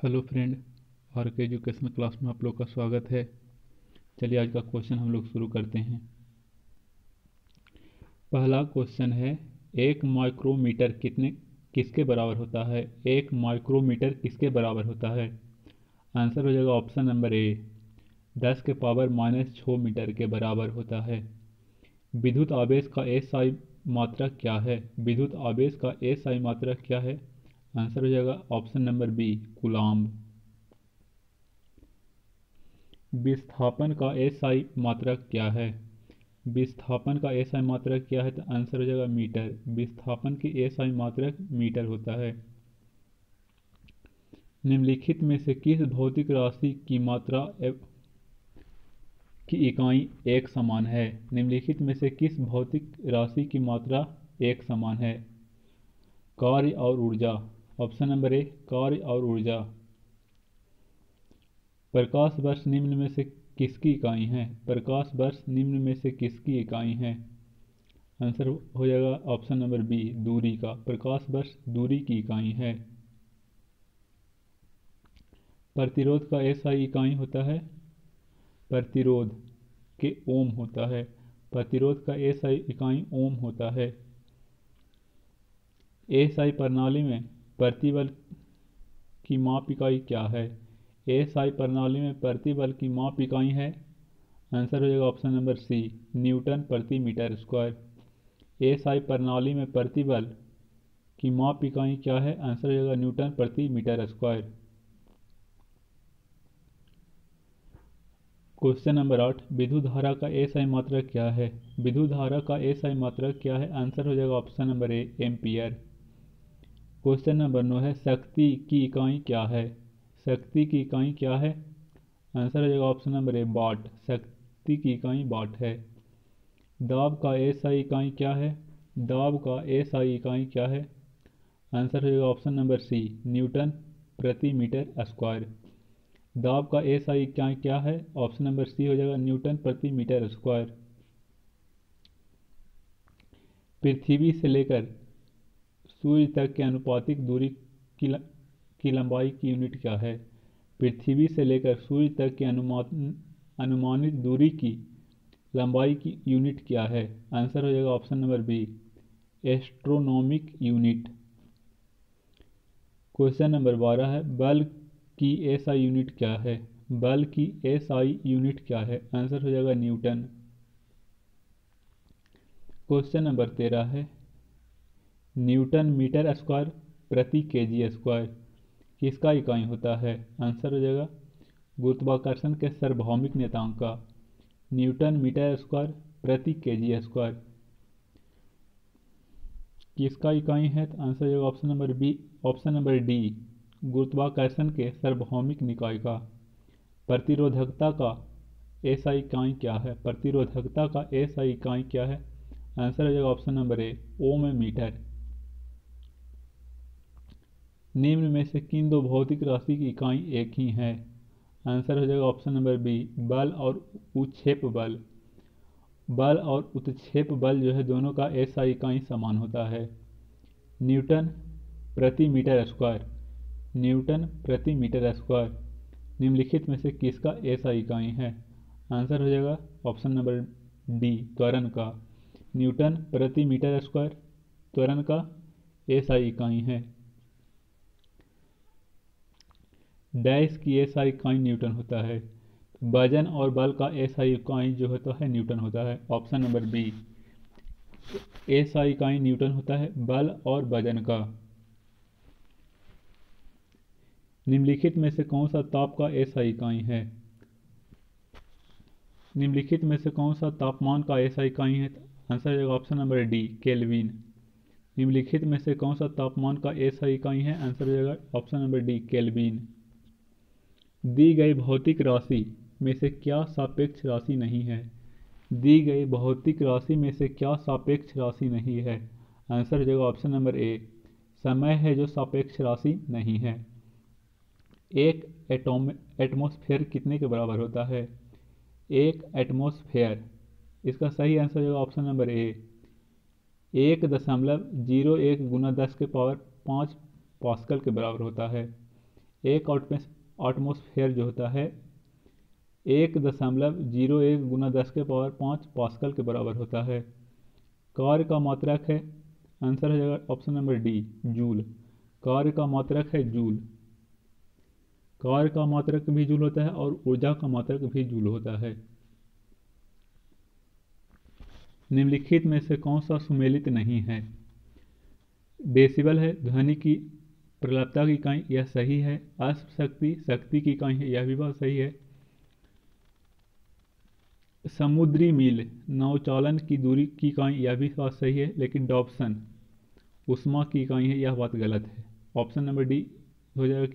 Hello friend, are के education class में आप लोग का स्वागत है। चलिए आज का क्वेश्चन हम लोग शुरू करते हैं। पहला क्वेश्चन है, एक माइक्रोमीटर किसके बराबर होता है। एक माइक्रोमीटर किसके बराबर होता है। आंसर हो जाएगा ऑप्शन नंबर ए, 10 के पावर -6 मीटर के बराबर होता है। विद्युत आवेश का एसआई मात्रक क्या है। विद्युत आवेश का एसआई मात्रक क्या है। आंसर हो जाएगा ऑप्शन नंबर बी, कूलाम्ब। विस्थापन का एसआई मात्रक क्या है। विस्थापन का एसआई मात्रक क्या है, तो आंसर हो जाएगा मीटर। विस्थापन की एसआई मात्रक मीटर होता है। निम्नलिखित में से किस भौतिक राशि की मात्रा की इकाई एक समान है। निम्नलिखित में से किस भौतिक राशि की मात्रा एक समान है। कार्य और ऊर्जा। ऑप्शन नंबर ए, कार्य और ऊर्जा। प्रकाश वर्ष निम्न में से किसकी इकाई है। प्रकाश वर्ष निम्न में से किसकी इकाई है। आंसर हो जाएगा ऑप्शन नंबर बी, दूरी का। प्रकाश वर्ष दूरी की इकाई है। प्रतिरोध का एसआई इकाई होता है, प्रतिरोध के ओम होता है। प्रतिरोध का एसआई इकाई ओम होता है। एसआई प्रणाली में प्रतिबल की माप इकाई क्या है। एसआई प्रणाली में प्रतिबल की माप इकाई है। आंसर हो जाएगा ऑप्शन नंबर सी, न्यूटन प्रति मीटर स्क्वायर। एसआई प्रणाली में प्रतिबल की माप इकाई क्या है। आंसर हो जाएगा न्यूटन प्रति मीटर स्क्वायर। क्वेश्चन नंबर 8, विद्युत धारा का एसआई मात्रक क्या है। विद्युत धारा का एसआई मात्रक क्या है। आंसर हो जाएगा ऑप्शन नंबर ए, एम्पियर। क्वेश्चन नंबर 9 है, शक्ति की इकाई क्या है। शक्ति की इकाई क्या है। आंसर हो जाएगा ऑप्शन नंबर ए, वाट। शक्ति की इकाई वाट है। दाब का एसआई इकाई क्या है। दाब का एसआई इकाई क्या है। आंसर हो जाएगा ऑप्शन नंबर सी, न्यूटन प्रति मीटर स्क्वायर। दाब का एसआई इकाई क्या है। ऑप्शन नंबर सी हो जाएगा न्यूटन प्रति मीटर स्क्वायर। पृथ्वी से लेकर सूर्य तक के अनुपातिक दूरी की लंबाई की यूनिट क्या है। पृथ्वी से लेकर सूर्य तक के अनुमानित दूरी की लंबाई की यूनिट क्या है। आंसर हो जाएगा option number B, astronomic unit. Question number 12 है, बल की एसआई यूनिट क्या है। बल की एसआई यूनिट क्या है। आंसर हो जाएगा न्यूटन। क्वेश्चन नंबर 13 है, न्यूटन मीटर स्क्वायर प्रति केजी स्क्वायर किसका इकाई होता है। आंसर हो जाएगा गुरुत्वाकर्षण के सार्वभौमिक नियतांक का। न्यूटन मीटर स्क्वायर प्रति केजी स्क्वायर किसका इकाई है। तो आंसर हो जाएगा option number B, option number D, गुरुत्वाकर्षण के सार्वभौमिक निकाय का। प्रतिरोधकता का एसआई इकाई क्या है। प्रतिरोधकता का एसआई इकाई क्या है। आंसर हो जाएगा option number A, ohm metre. निम्न में से किन दो भौतिक राशि की इकाई एक ही है। आंसर हो जाएगा ऑप्शन नंबर बी, बल और उत्क्षेप बल। बल और उत्क्षेप बल जो है दोनों का एसआई इकाई समान होता है, न्यूटन प्रति मीटर स्क्वायर। न्यूटन प्रति मीटर स्क्वायर निम्नलिखित में से किसका एसआई इकाई है। आंसर हो जाएगा ऑप्शन नंबर डी, त्वरण का। न्यूटन प्रति मीटर स्क्वायर त्वरण का एसआई इकाई है। डैश की एसआई इकाई न्यूटन होता है। वजन और बल का एसआई इकाई जो होता है न्यूटन होता है। ऑप्शन नंबर बी, एसआई इकाई न्यूटन होता है बल और वजन का। निम्नलिखित में से कौन सा ताप का एसआई इकाई है। निम्नलिखित में से कौन सा तापमान का एसआई इकाई है। आंसर हो जाएगा ऑप्शन नंबर डी, केल्विन। निम्नलिखित में से कौन सा तापमान का एसआई इकाई है। आंसर हो जाएगा ऑप्शन नंबर डी, केल्विन। दी गई भौतिक राशि में से क्या सापेक्ष राशि नहीं है। दी गई भौतिक राशि में से क्या सापेक्ष राशि नहीं है। आंसर हो जाएगा ऑप्शन नंबर ए, समय है जो सापेक्ष राशि नहीं है। एक एटमॉस्फेयर कितने के बराबर होता है। एक एटमॉस्फेयर, इसका सही आंसर हो जाएगा ऑप्शन नंबर ए, 1.01 × 10⁻5 पास्कल के बराबर होता है। एक एटमॉस्फेयर जो होता है 1.01 गुना 10⁵ पास्कल के बराबर होता है। कार्य का मात्रक है, आंसर हो जाएगा ऑप्शन नंबर डी, जूल। कार्य का मात्रक है जूल। कार्य का मात्रक भी जूल होता है और ऊर्जा का मात्रक भी जूल होता है। निम्नलिखित में से कौन सा सुमेलित नहीं है? डेसिबल है, ध्वनि की प्रलपता की इकाई, यह सही है। अश्व शक्ति शक्ति की इकाई है, यह भी बात सही है। समुद्री मील नौचालन की दूरी की इकाई, यह भी बात सही है। लेकिन डॉप्सन उष्मा की इकाई है, यह बात गलत है। ऑप्शन नंबर डी हो जाएगा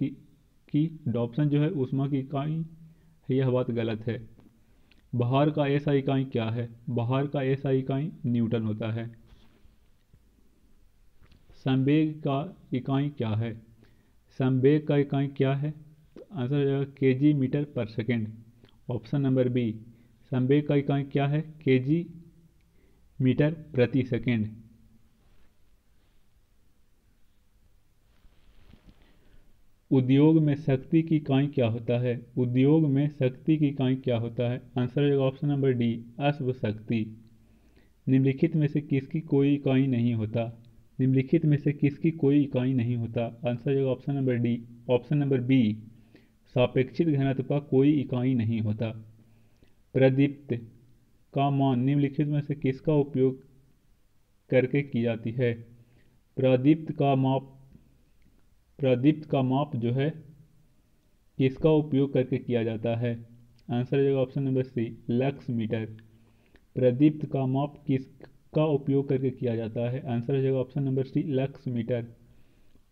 कि डॉप्सन जो है उष्मा की इकाई है, यह बात गलत है। भार का ऐसा इकाई क्या है? भार का ऐसा इकाई न्यूटन होता है। संवेग का इकाई क्या है? संवेग का इकाई क्या है? आंसर हो जाएगा केजी मीटर पर सेकेंड। ऑप्शन नंबर बी, संवेग का इकाई क्या है? केजी मीटर प्रति सेकेंड। उद्योग में शक्ति की इकाई क्या होता है? उद्योग में शक्ति की इकाई क्या होता है? आंसर हो जाएगा ऑप्शन नंबर डी, अश्व शक्ति। निम्नलिखित में से किसकी कोई इकाई नहीं होता? निम्नलिखित में से किसकी कोई इकाई नहीं होता? आंसर हो जाएगा option number D, option number B, सापेक्षिक घनत्व का कोई इकाई नहीं होता। प्रदीप्त का मान निम्नलिखित में से किसका उपयोग करके की जाती है? प्रदीप्त का माप जो है किसका उपयोग करके किया जाता है? आंसर हो जाएगा option number C, lux metre. प्रदीप्त का माप किसका उपयोग करके किया जाता है? आंसर हो जाएगा option number C, lux metre.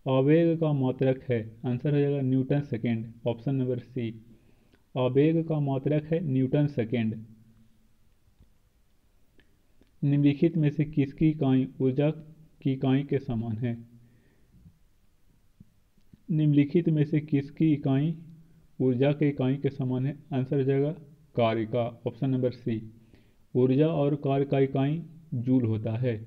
आवेग का मात्रक है, आंसर हो जाएगा newton second. Option number C, आवेग का मात्रक है न्यूटन सेकेंड। निम्नलिखित में से किसकी इकाई ऊर्जा की इकाई के समान है? निम्नलिखित में से किसकी इकाई ऊर्जा के इकाई के समान है? आंसर हो जाएगा कार्य का, ऑप्शन नंबर सी। ऊर्जा और कार्य का इकाई जूल होता है।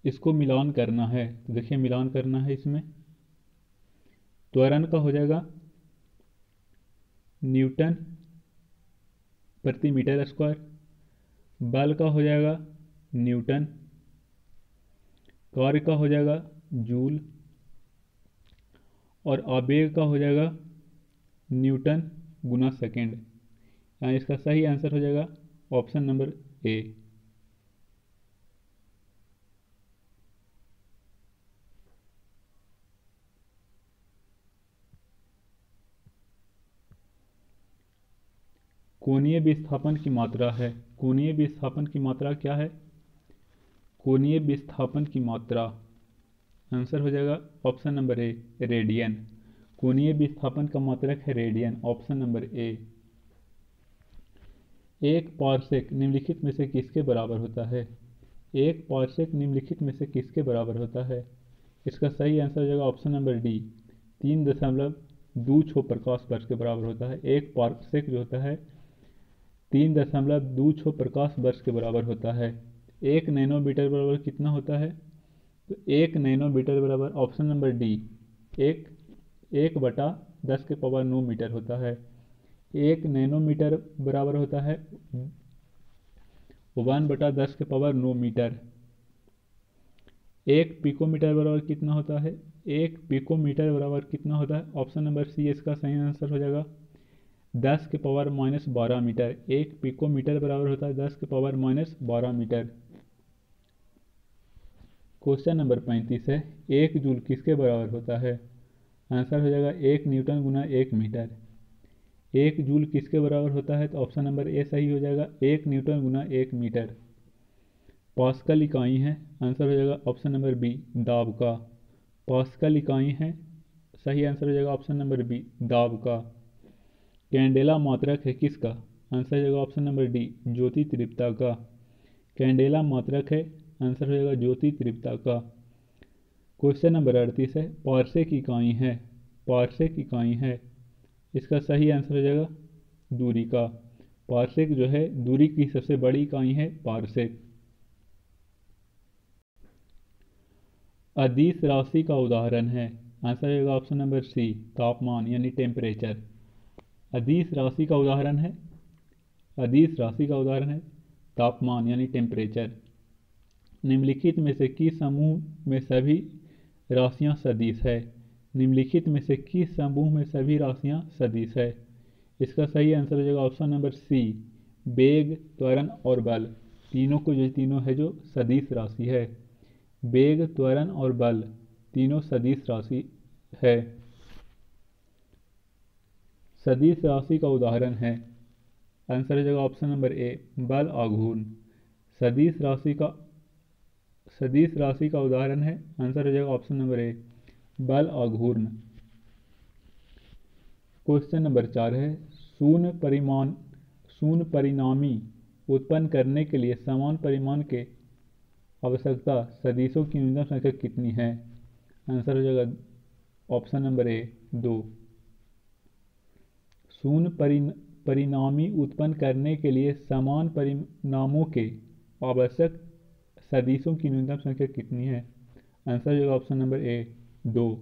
इसको मिलान करना है तो देखिए मिलान करना है। इसमें त्वरण का हो जाएगा न्यूटन प्रति मीटर स्क्वायर, बल का हो जाएगा न्यूटन, कार्य का हो जाएगा जूल और आवेग का हो जाएगा न्यूटन गुना सेकेंड। यहाँ इसका सही आंसर हो जाएगा ऑप्शन नंबर ए। कोणीय विस्थापन की मात्रा है। कोणीय विस्थापन की मात्रा क्या है? कोणीय विस्थापन की मात्रा आंसर हो जाएगा ऑप्शन नंबर ए, रेडियन। कोणीय विस्थापन का मात्रक है रेडियन, ऑप्शन नंबर ए। एक पारसेक निम्नलिखित में से किसके बराबर होता है? एक पारसेक निम्नलिखित में से किसके बराबर होता है? इसका सही आंसर हो जाएगा ऑप्शन नंबर डी, 3.26 प्रकाश वर्ष के बराबर होता है। एक पारसेक जो होता है 3.26 प्रकाश वर्ष के बराबर होता है। 1 नैनोमीटर बराबर कितना होता है? तो 1 नैनोमीटर बराबर ऑप्शन नंबर डी, 1/10⁹ मीटर होता है। 1 नैनोमीटर बराबर होता है 1/10⁹ मीटर। 1 पिकोमीटर बराबर कितना होता है? 1 पिकोमीटर बराबर कितना होता है? ऑप्शन नंबर सी इसका सही आंसर हो जाएगा 10⁻12 मीटर। 1 पिकोमीटर बराबर होता है 10⁻12 मीटर। क्वेश्चन नंबर 35 है, 1 जूल किसके बराबर होता है? आंसर हो जाएगा 1 न्यूटन गुना 1 मीटर। 1 जूल किसके बराबर होता है? तो ऑप्शन नंबर ए सही हो जाएगा, 1 न्यूटन गुना 1 मीटर। पास्कल इकाई है, आंसर हो जाएगा ऑप्शन नंबर बी, दाब का। पास्कल इकाई है, सही आंसर हो जाएगा ऑप्शन नंबर बी, दाब का। कैंडेला मात्रक है किसका? आंसर हो जाएगा ऑप्शन नंबर डी, ज्योति तीव्रता का। कैंडेला मात्रक है, आंसर हो जाएगा ज्योति तीव्रता का। क्वेश्चन नंबर 38 है, पारसेक इकाई है। पारसेक इकाई है, इसका सही आंसर हो जाएगा दूरी का। पारसेक जो है दूरी की सबसे बड़ी इकाई है पारसेक। अदिश राशि का उदाहरण है। आंसर रहेगा ऑप्शन नंबर सी, तापमान यानी टेम्परेचर। अदिश राशि का उदाहरण है, अदिश राशि का उदाहरण है तापमान यानी टेम्परेचर। निम्नलिखित में से किस समूह में सभी राशियां सदिश है? निम्नलिखित में से किस समूह में सभी राशियां सदिश है? इसका सही आंसर हो जाएगा ऑप्शन नंबर सी, वेग, त्वरण और बल। तीनों को जो तीनों है जो सदिश राशि है। वेग, त्वरण और बल तीनों सदिश राशि है। सदिश राशि का उदाहरण है। आंसर हो जाएगा ऑप्शन नंबर ए, बल आघूर्ण। सदिश राशि का उदाहरण है। आंसर हो जाएगा ऑप्शन नंबर ए, बल आघूर्ण। क्वेश्चन नंबर 4 है, शून्य परिणामी उत्पन्न करने के लिए समान परिमाण के आवश्यकता सदिशों की न्यूनतम संख्या कितनी है? आंसर हो जाएगा ऑप्शन नंबर ए, 2। शून्य परिणामी उत्पन्न करने के लिए समान परिणामों के आवश्यक सदिशों की न्यूनतम संख्या कितनी है? आंसर हो जाएगा ऑप्शन नंबर ए, 2।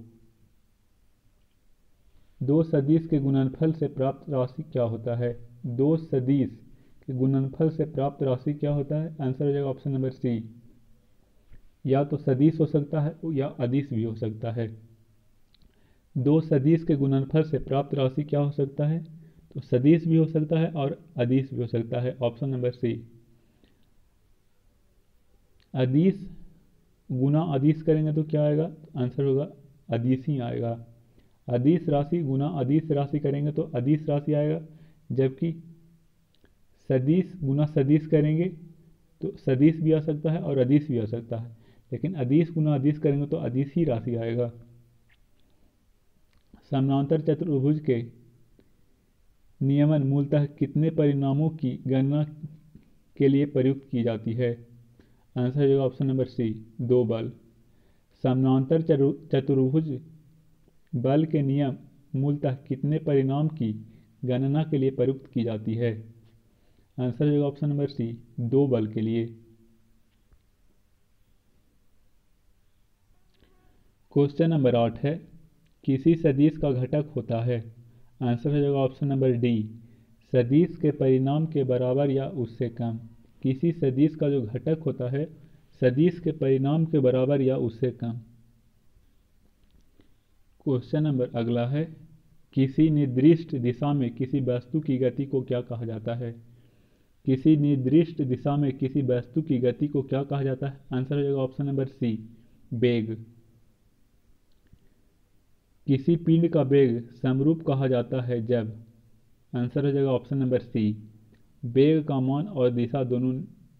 दो सदिश के गुणनफल से प्राप्त राशि क्या होता है? दो सदिश के गुणनफल से प्राप्त राशि क्या होता है? आंसर हो जाएगा ऑप्शन नंबर सी, या तो सदिश हो सकता है या अदिश भी हो सकता है। दो सदिश के गुणनफल से प्राप्त राशि क्या हो सकता है? तो सदिश भी हो सकता है और अदिश भी हो सकता है। Option number C. अदिश गुना अदिश करेंगे तो क्या आएगा? आंसर होगा अदिश ही आएगा। अदिश राशि गुना अदिश राशि करेंगे तो अदिश राशि आएगा, जबकि सदिश गुना सदिश करेंगे तो सदिश भी आ सकता है और अदिश भी आ सकता है, लेकिन अदिश गुना अदिश करेंगे तो अदिश ही राशि आएगा। समानांतर चतुर्भुज के नियमन मूलतः कितने परिणामों की गणना के लिए प्रयुक्त की जाती है? आंसर होगा ऑप्शन नंबर सी, 2 बल। समानांतर चतुर्भुज बल के नियम मूलतः कितने परिणाम की गणना के लिए प्रयुक्त की जाती है? आंसर होगा ऑप्शन नंबर सी, 2 बल के लिए। क्वेश्चन नंबर 8 है, किसी सदिश का घटक होता है। आंसर हो जाएगा ऑप्शन नंबर डी, सदिश के परिणाम के बराबर या उससे कम। किसी सदिश का जो घटक होता है सदिश के परिणाम के बराबर या उससे कम। क्वेश्चन नंबर अगला है, किसी निर्दिष्ट दिशा में किसी वस्तु की गति को क्या कहा जाता है? किसी निर्दिष्ट दिशा में किसी वस्तु की गति को क्या कहा जाता है? आंसर हो जाएगा ऑप्शन नंबर सी, वेग। किसी पिंड का वेग समरूप कहा जाता है जब। आंसर हो जाएगा ऑप्शन नंबर सी, वेग का मान और दिशा दोनों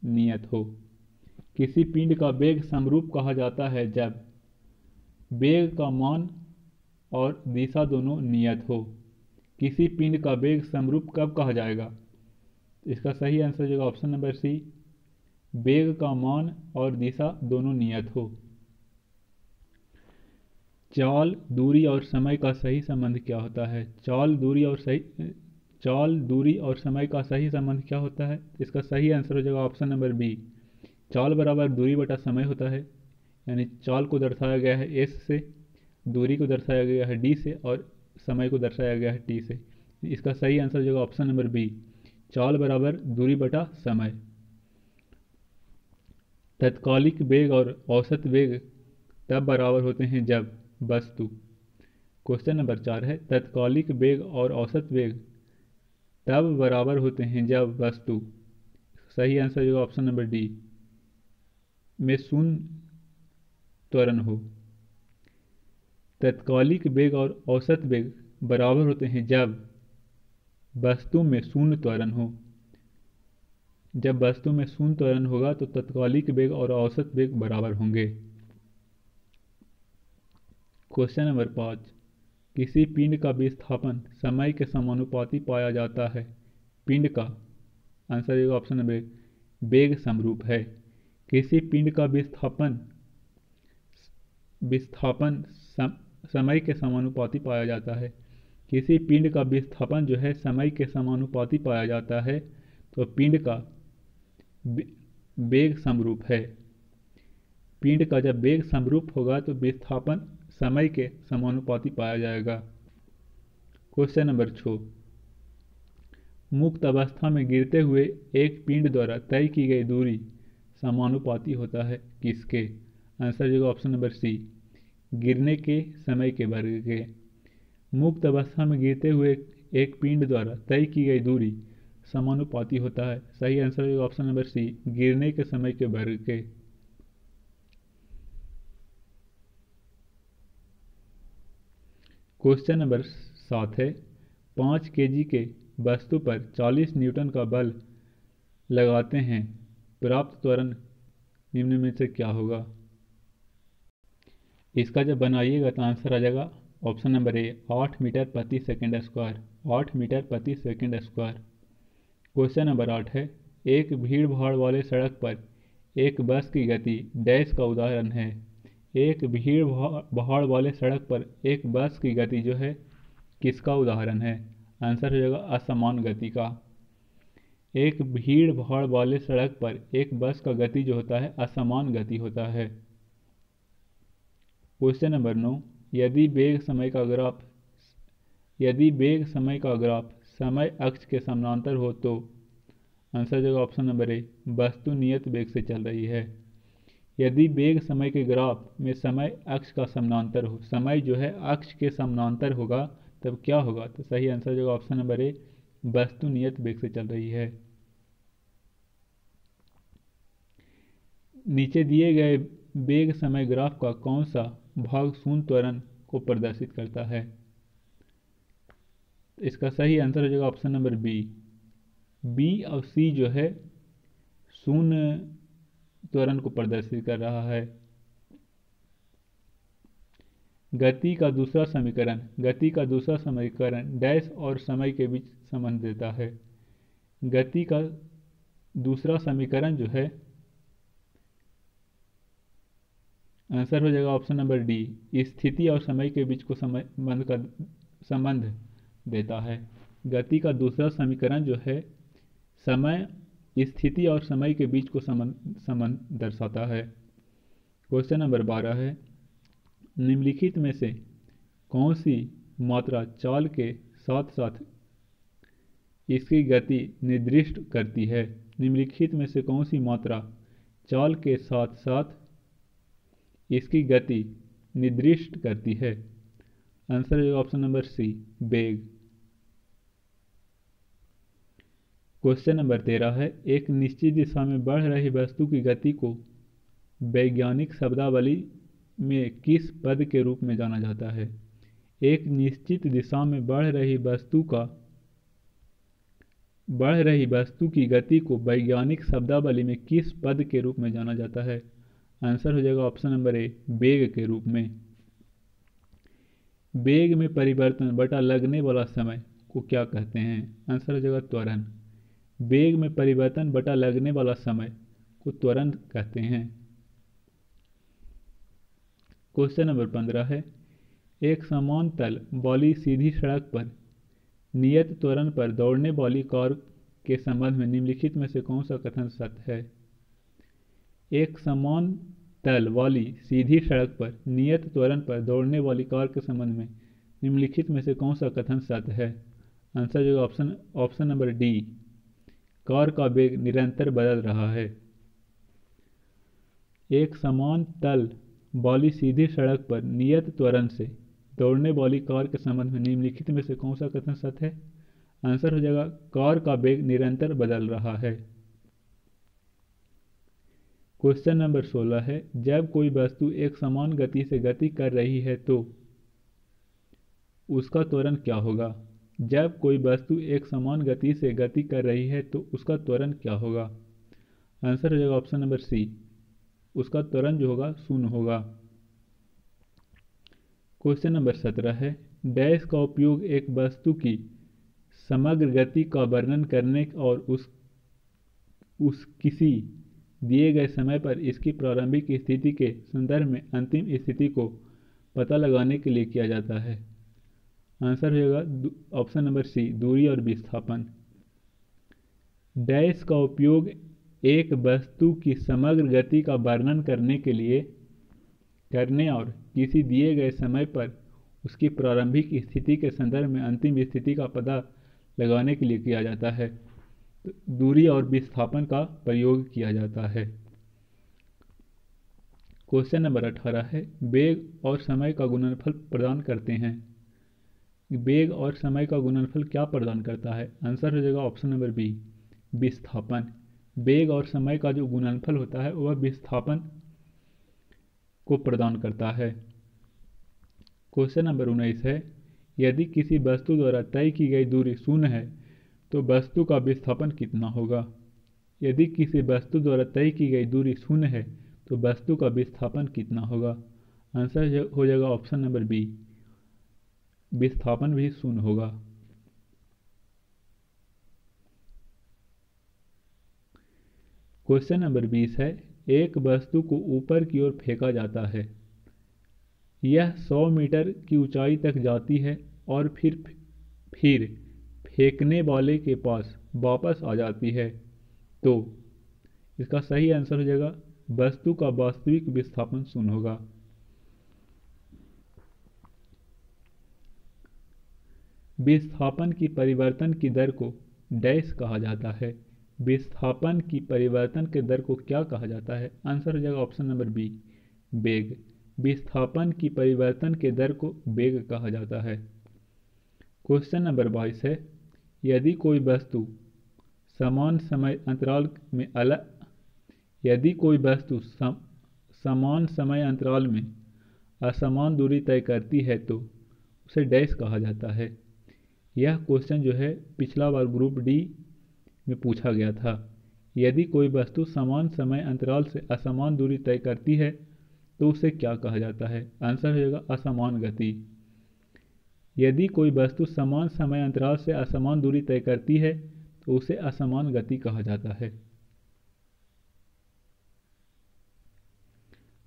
नियत हो। किसी पिंड का वेग समरूप कहा जाता है जब वेग का मान और दिशा दोनों नियत हो। किसी पिंड का वेग समरूप कब कहा जाएगा? इसका सही आंसर हो जाएगा ऑप्शन नंबर सी, वेग का मान और दिशा दोनों नियत हो। चाल, दूरी और समय का सही संबंध क्या होता है? चाल, दूरी और समय का सही संबंध क्या होता है? इसका सही आंसर हो जाएगा ऑप्शन नंबर बी, चाल बराबर दूरी बटा समय होता है। यानी चाल को दर्शाया गया है एस से, दूरी को दर्शाया गया है डी से और समय को दर्शाया गया है टी से। इसका सही आंसर हो जाएगा ऑप्शन नंबर बी, चाल बराबर दूरी बटा समय। तत्कालिक वेग और औसत वेग तब बराबर होते हैं जब वस्तु। क्वेश्चन नंबर 4 है, तत्कालिक वेग और औसत वेग तब बराबर होते हैं जब वस्तु। सही आंसर होगा ऑप्शन नंबर डी में शून्य त्वरण हो। तत्कालिक वेग और औसत वेग बराबर होते हैं जब वस्तु में शून्य त्वरण हो। जब वस्तु में शून्य त्वरण होगा तो तत्कालिक वेग और औसत वेग बराबर होंगे। क्वेश्चन नंबर 5, किसी पिंड का विस्थापन समय के समानुपाती पाया जाता है। पिंड का आंसर होगा ऑप्शन नंबर वेग समरूप है। किसी पिंड का विस्थापन समय के समानुपाती पाया जाता है। किसी पिंड का विस्थापन जो है समय के समानुपाती पाया जाता है तो पिंड का वेग समरूप है। पिंड का जब वेग समरूप होगा तो विस्थापन समय के समानुपाती पाया जाएगा। क्वेश्चन नंबर 6, मुक्त अवस्था में गिरते हुए एक पिंड द्वारा तय की गई दूरी समानुपाती होता है किसके? आंसर जो ऑप्शन नंबर सी, गिरने के समय के वर्ग के। मुक्त अवस्था में गिरते हुए एक पिंड द्वारा तय की गई दूरी समानुपाती होता है। सही आंसर है ऑप्शन नंबर सी, गिरने के समय के वर्ग के। क्वेश्चन नंबर 7 है, 5 केजी के वस्तु पर 40 न्यूटन का बल लगाते हैं, प्राप्त त्वरण निम्न में से क्या होगा? इसका जब बनाइएगा तो आंसर आ जाएगा ऑप्शन नंबर ए, 8 मीटर प्रति सेकंड स्क्वायर। 8 मीटर प्रति सेकंड स्क्वायर। क्वेश्चन नंबर 8 है, एक भीड़ भाड़ वाले सड़क पर एक बस की गति डैश का उदाहरण है। एक भीड़ भाड़ वाले सड़क पर एक बस की गति जो है किसका उदाहरण है? आंसर हो जाएगा असमान गति का। एक भीड़ भाड़ वाले सड़क पर एक बस का गति जो होता है असमान गति होता है। क्वेश्चन नंबर 9, यदि वेग समय का ग्राफ समय अक्ष के समानांतर हो तो? आंसर जो ऑप्शन नंबर ए, वस्तु नियत वेग से चल रही है। यदि वेग समय के ग्राफ में समय अक्ष का समानांतर हो, समय जो है अक्ष के समानांतर होगा तब क्या होगा? तो सही आंसर जो ऑप्शन नंबर ए, वस्तु नियत वेग से चल रही है। नीचे दिए गए वेग समय ग्राफ का कौन सा भाग शून्य त्वरण को प्रदर्शित करता है? इसका सही आंसर हो जाएगा ऑप्शन नंबर बी। बी और सी जो है शून्य त्वरण को प्रदर्शित कर रहा है। गति का दूसरा समीकरण डैश और समय के बीच संबंध देता है। गति का दूसरा समीकरण जो है आंसर हो जाएगा ऑप्शन नंबर डी, स्थिति और समय के बीच को संबंध देता है। गति का दूसरा समीकरण जो है समय, स्थिति और समय के बीच को संबंध दर्शाता है। क्वेश्चन नंबर 12 है, निम्नलिखित में से कौन सी मात्रा चाल के साथ साथ इसकी गति निर्दिष्ट करती है? निम्नलिखित में से कौन सी मात्रा चाल के साथ साथ इसकी गति निर्दिष्ट करती है? आंसर है ऑप्शन नंबर सी, वेग। क्वेश्चन नंबर 13 है, एक निश्चित दिशा में बढ़ रही वस्तु की गति को वैज्ञानिक शब्दावली में किस पद के रूप में जाना जाता है? एक निश्चित दिशा में बढ़ रही वस्तु की गति को वैज्ञानिक शब्दावली में किस पद के रूप में जाना जाता है? आंसर हो जाएगा ऑप्शन नंबर ए, वेग के रूप में। वेग में परिवर्तन बटा लगने वाला समय को क्या कहते हैं? आंसर हो जाएगा त्वरण। वेग में परिवर्तन बटा लगने वाला समय को त्वरण कहते हैं। क्वेश्चन नंबर 15 है, एक समान तल वाली सीधी सड़क पर नियत त्वरण पर दौड़ने वाली कार के संबंध में निम्नलिखित में से कौन सा कथन सत्य है? एक समान तल वाली सीधी सड़क पर नियत त्वरण पर दौड़ने वाली कार के संबंध में निम्नलिखित में से कौन सा कथन सत्य है? आंसर जो ऑप्शन नंबर डी, कार का वेग निरंतर बदल रहा है। एक समान तल वाली सीधी सड़क पर नियत त्वरण से दौड़ने वाली कार के संबंध में निम्नलिखित में से कौन सा कथन सत्य है? आंसर हो जाएगा कार का वेग निरंतर बदल रहा है। क्वेश्चन नंबर 16 है, जब कोई वस्तु एक समान गति से गति कर रही है तो उसका त्वरण क्या होगा? जब कोई वस्तु एक समान गति से गति कर रही है तो उसका त्वरण क्या होगा? आंसर हो जाएगा ऑप्शन नंबर सी, उसका त्वरण जो होगा शून्य होगा। क्वेश्चन नंबर 17 है, डैश का उपयोग एक वस्तु की समग्र गति का वर्णन करने और उस किसी दिए गए समय पर इसकी प्रारंभिक स्थिति के संदर्भ में अंतिम स्थिति को पता लगाने के लिए किया जाता है। आंसर होगा ऑप्शन नंबर सी, दूरी और विस्थापन। डैश का उपयोग एक वस्तु की समग्र गति का वर्णन करने के लिए करने और किसी दिए गए समय पर उसकी प्रारंभिक स्थिति के संदर्भ में अंतिम स्थिति का पता लगाने के लिए किया जाता है। तो दूरी और विस्थापन का प्रयोग किया जाता है। क्वेश्चन नंबर 18 है, वेग और समय का गुणनफल प्रदान करते हैं। वेग और समय का गुणनफल क्या प्रदान करता है? आंसर हो जाएगा ऑप्शन नंबर बी, विस्थापन। वेग और समय का जो गुणनफल होता है वह विस्थापन को प्रदान करता है। क्वेश्चन नंबर 19 है, यदि किसी वस्तु द्वारा तय की गई दूरी 0 है तो वस्तु का विस्थापन कितना होगा? यदि किसी वस्तु द्वारा तय की गई दूरी 0 है तो वस्तु का विस्थापन कितना होगा? आंसर हो जाएगा ऑप्शन नंबर बी, विस्थापन भी 0 होगा। क्वेश्चन नंबर 20 है, एक वस्तु को ऊपर की ओर फेंका जाता है। यह 100 मीटर की ऊंचाई तक जाती है और फिर फेंकने वाले के पास वापस आ जाती है। तो इसका सही आंसर हो जाएगा वस्तु का वास्तविक विस्थापन 0 होगा। विस्थापन की परिवर्तन की दर को डैश कहा जाता है। विस्थापन की परिवर्तन के दर को क्या कहा जाता है? आंसर हो जाएगा ऑप्शन नंबर बी, वेग। विस्थापन की परिवर्तन के दर को वेग कहा जाता है। क्वेश्चन नंबर 22 है, यदि कोई वस्तु समान समय अंतराल में समान समय अंतराल में असमान दूरी तय करती है तो उसे डैश कहा जाता है। यह क्वेश्चन जो है पिछला बार ग्रुप डी में पूछा गया था। यदि कोई वस्तु समान समय अंतराल से असमान दूरी तय करती है तो उसे क्या कहा जाता है? आंसर हो जाएगा असमान गति। यदि कोई वस्तु समान समय अंतराल से असमान दूरी तय करती है तो उसे असमान गति कहा जाता है।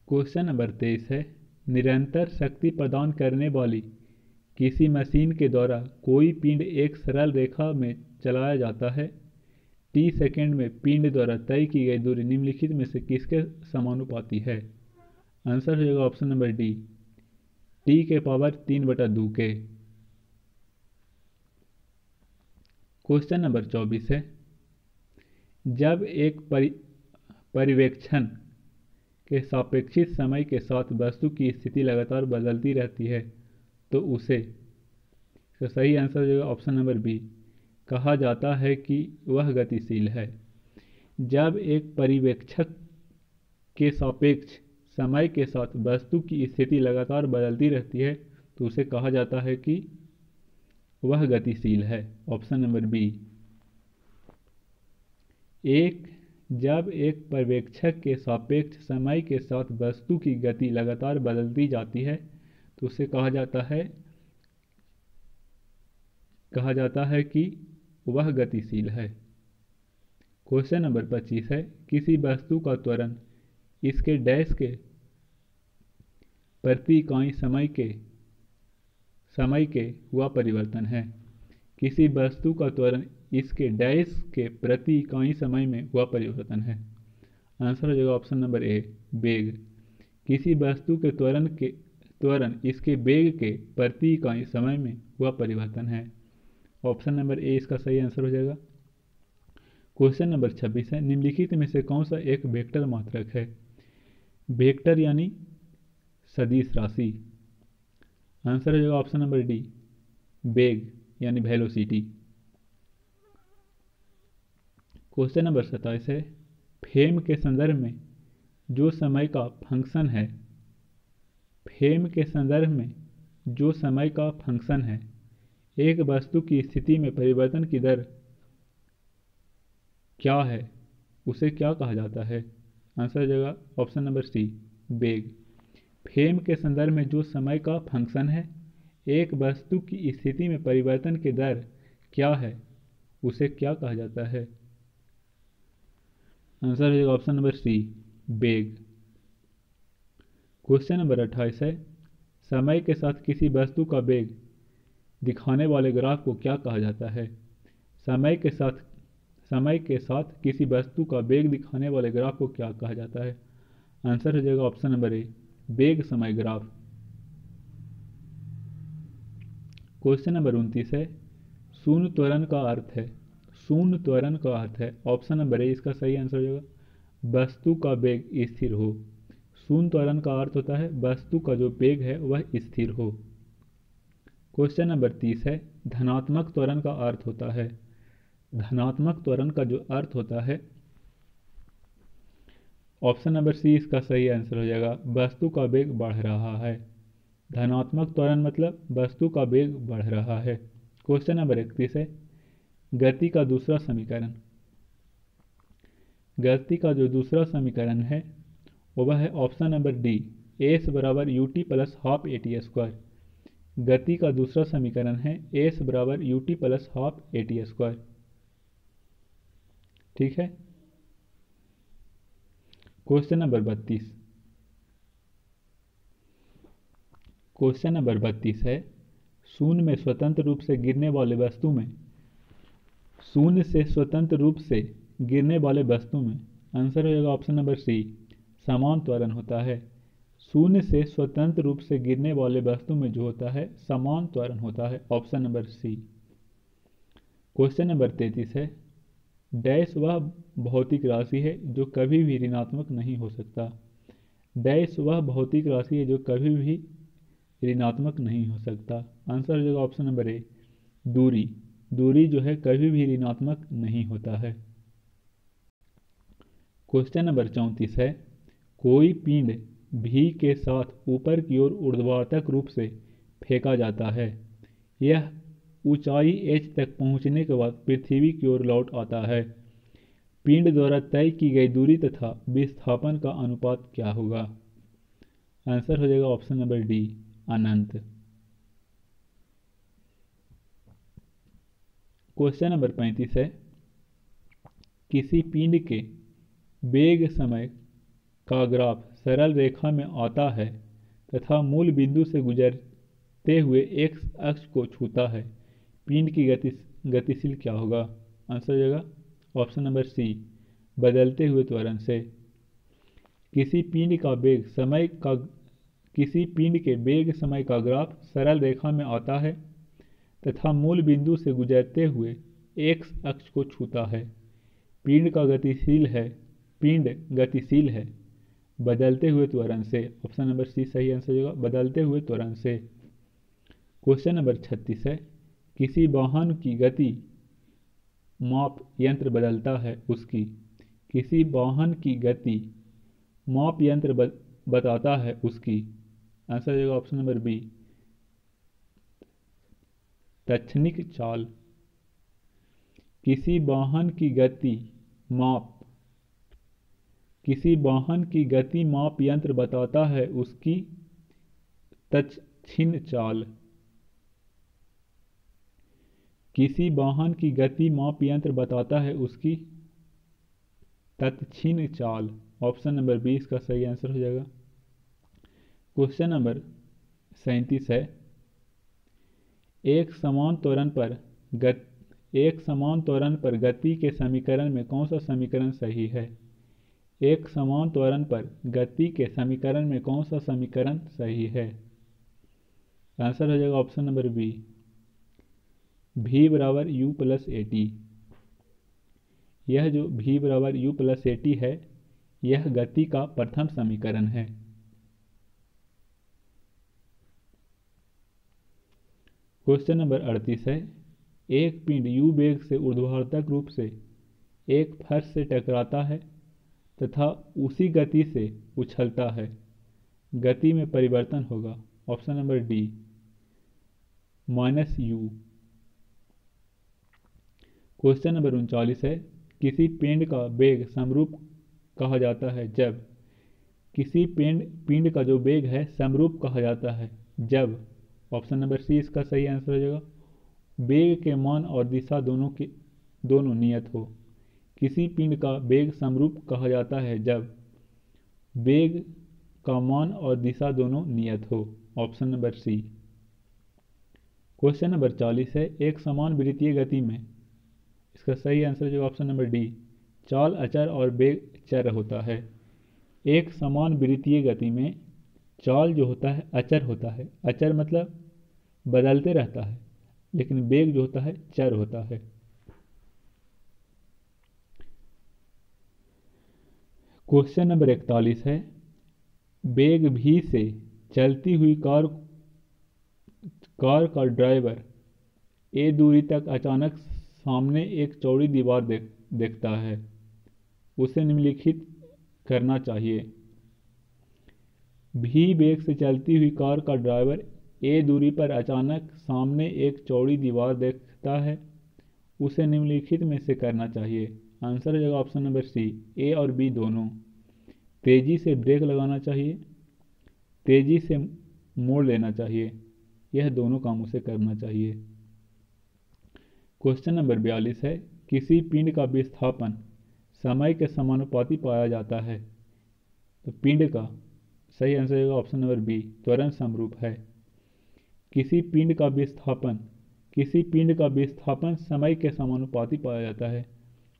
क्वेश्चन नंबर 23 है, निरंतर शक्ति प्रदान करने वाली किसी मशीन के द्वारा कोई पिंड एक सरल रेखा में चलाया जाता है। टी सेकेंड में पिंड द्वारा तय की गई दूरी निम्नलिखित में से किसके समानुपाती है? आंसर हो जाएगा ऑप्शन नंबर डी, टी के पावर 3/2 के। क्वेश्चन नंबर 24 है, जब एक परिवेक्षण के सापेक्षित समय के साथ वस्तु की स्थिति लगातार बदलती रहती है तो उसे, तो सही आंसर हो जाएगा ऑप्शन नंबर बी, कहा जाता है कि वह गतिशील है। जब एक परिवेक्षक के सापेक्ष समय के साथ वस्तु की स्थिति लगातार बदलती रहती है तो उसे कहा जाता है कि वह गतिशील है। Option number B. जब एक पर्यवेक्षक के सापेक्ष समय के साथ वस्तु की गति लगातार बदलती जाती है तो उसे कहा जाता है कि वह गतिशील है। क्वेश्चन नंबर 25 है, किसी वस्तु का त्वरण इसके डैश के प्रति इकाई समय के हुआ परिवर्तन है। किसी वस्तु का त्वरण इसके डैश के प्रति इकाई समय में हुआ परिवर्तन है। आंसर हो जाएगा ऑप्शन नंबर ए, वेग। किसी वस्तु के त्वरण इसके वेग के प्रति इकाई समय में हुआ परिवर्तन है। ऑप्शन नंबर ए इसका सही आंसर हो जाएगा। क्वेश्चन नंबर 26 है, निम्नलिखित में से कौन सा एक वेक्टर मात्रक है? वेक्टर यानी सदिश राशि। आंसर हो जाएगा ऑप्शन नंबर डी, वेग यानी वेलोसिटी। क्वेश्चन नंबर 27 है, फेम के संदर्भ में जो समय का फंक्शन है एक वस्तु की स्थिति में परिवर्तन की दर क्या है, उसे क्या कहा जाता है? आंसर हो जाएगा ऑप्शन नंबर सी, वेग। फेम के संदर्भ में जो समय का फंक्शन है एक वस्तु की स्थिति में परिवर्तन की दर क्या है, उसे क्या कहा जाता है? आंसर हो जाएगा ऑप्शन नंबर सी, वेग। क्वेश्चन नंबर 28 है, समय के साथ किसी वस्तु का वेग दिखाने वाले ग्राफ को क्या कहा जाता है? समय के साथ किसी वस्तु का वेग दिखाने वाले ग्राफ को क्या कहा जाता है? आंसर हो जाएगा ऑप्शन नंबर ए, वेग समय ग्राफ। क्वेश्चन नंबर 29 है, शून्य त्वरण का अर्थ है। शून्य त्वरण का अर्थ है, ऑप्शन नंबर ए इसका सही आंसर हो जाएगा वस्तु का वेग स्थिर हो। शून्य त्वरण का अर्थ होता है वस्तु का जो वेग है वह स्थिर हो। क्वेश्चन नंबर 30 है, धनात्मक त्वरण का अर्थ होता है। धनात्मक त्वरण का जो अर्थ होता है, ऑप्शन नंबर सी इसका सही आंसर हो जाएगा वस्तु का वेग बढ़ रहा है। धनात्मक त्वरण मतलब वस्तु का वेग बढ़ रहा है। क्वेश्चन नंबर 31 है, गति का दूसरा समीकरण। गति का जो दूसरा समीकरण है वह है ऑप्शन नंबर डी, एस बराबर U T plus half A T square. गति का दूसरा समीकरण है एस बराबर U T plus half A T square. ठीक है। Question number 32। क्वेश्चन नंबर 32 है, शून्य में स्वतंत्र रूप से गिरने वाले वस्तु में, शून्य से स्वतंत्र रूप से गिरने वाले वस्तु में आंसर हो जाएगा ऑप्शन नंबर सी, समान त्वरण होता है। शून्य से स्वतंत्र रूप से गिरने वाले वस्तु में जो होता है समान त्वरण होता है, option number C. Question number 33 है, डैश वह भौतिक राशि है जो कभी भी ऋणात्मक नहीं हो सकता। डैश वह भौतिक राशि है जो कभी भी ऋणात्मक नहीं हो सकता। आंसर हो जाएगा ऑप्शन नंबर ए, दूरी। दूरी जो है कभी भी ऋणात्मक नहीं होता है। क्वेश्चन नंबर 34 है, कोई पिंड भी के साथ ऊपर की ओर ऊर्ध्वाधर रूप से फेंका जाता है। यह ऊंचाई h तक पहुंचने के बाद पृथ्वी की ओर लौट आता है। पिंड द्वारा तय की गई दूरी तथा विस्थापन का अनुपात क्या होगा। आंसर हो जाएगा ऑप्शन नंबर डी, अनंत। क्वेश्चन नंबर 35 है, किसी पिंड के वेग समय का ग्राफ सरल रेखा में आता है तथा मूल बिंदु से गुजरते हुए एक्स अक्ष को छूता है, पिंड की गतिशील क्या होगा। आंसर हो जाएगा ऑप्शन नंबर सी, बदलते हुए त्वरण से। किसी पिंड के वेग समय का ग्राफ सरल रेखा में आता है तथा मूल बिंदु से गुजरते हुए एक्स अक्ष को छूता है, पिंड गतिशील है बदलते हुए त्वरण से। ऑप्शन नंबर सी सही आंसर होगा, बदलते हुए त्वरण से। क्वेश्चन नंबर 36 है, किसी वाहन की गति माप यंत्र बदलता है उसकी। किसी वाहन की गति माप यंत्र बताता है उसकी। आंसर हो जाएगा ऑप्शन नंबर बी, तत्क्षणिक चाल। किसी वाहन की गति माप यंत्र बताता है उसकी तत्क्षणिक चाल। किसी वाहन की गति माप यंत्र बताता है उसकी तत्क्षणिक चाल। ऑप्शन नंबर 20 का सही आंसर हो जाएगा। क्वेश्चन नंबर 37 है, एक समान त्वरण पर गति के समीकरण में कौन सा समीकरण सही है। एक समान त्वरण पर गति के समीकरण में कौन सा समीकरण सही है। आंसर हो जाएगा ऑप्शन नंबर बी, v बराबर u प्लस ए टी। यह जो v बराबर u प्लस ए टी है यह गति का प्रथम समीकरण है। क्वेश्चन नंबर 38 है, एक पिंड u वेग से ऊर्ध्वाधर रूप से एक फर्श से टकराता है तथा उसी गति से उछलता है, गति में परिवर्तन होगा। Option number D, -u। Question number 39 है, किसी पिंड का वेग समरूप कहा जाता है जब। किसी पिंड का जो वेग है समरूप कहा जाता है जब। ऑप्शन नंबर सी इसका सही आंसर हो जाएगा, वेग के मान और दिशा दोनों नियत हो। किसी पिंड का वेग समरूप कहा जाता है जब वेग का मान और दिशा दोनों नियत हो। Option number C. Question number 40 है, एक समान वृत्तीय गति में, इसका सही आंसर जो ऑप्शन नंबर डी, चाल अचर और वेग चर होता है। एक समान वृत्तीय गति में चाल जो होता है अचर होता है, अचर मतलब बदलते रहता है, लेकिन वेग जो होता है चर होता है। क्वेश्चन नंबर 41 है, वेग भी से चलती हुई कार का ड्राइवर ए दूरी तक अचानक सामने एक चौड़ी दीवार देखता है, उसे निम्नलिखित करना चाहिए। भी वेग से चलती हुई कार का ड्राइवर ए दूरी पर अचानक सामने एक चौड़ी दीवार देखता है, उसे निम्नलिखित में से करना चाहिए। आंसर हो जाएगा ऑप्शन नंबर सी, ए और बी दोनों। तेजी से ब्रेक लगाना चाहिए, तेजी से मोड़ लेना चाहिए, यह दोनों काम उसे करना चाहिए। क्वेश्चन नंबर 42 है, किसी पिंड का विस्थापन समय के समानुपाती पाया जाता है, तो पिंड का सही आंसर होगा ऑप्शन नंबर बी, त्वरण समरूप है। किसी पिंड का विस्थापन किसी पिंड का विस्थापन समय के समानुपाती पाया जाता है।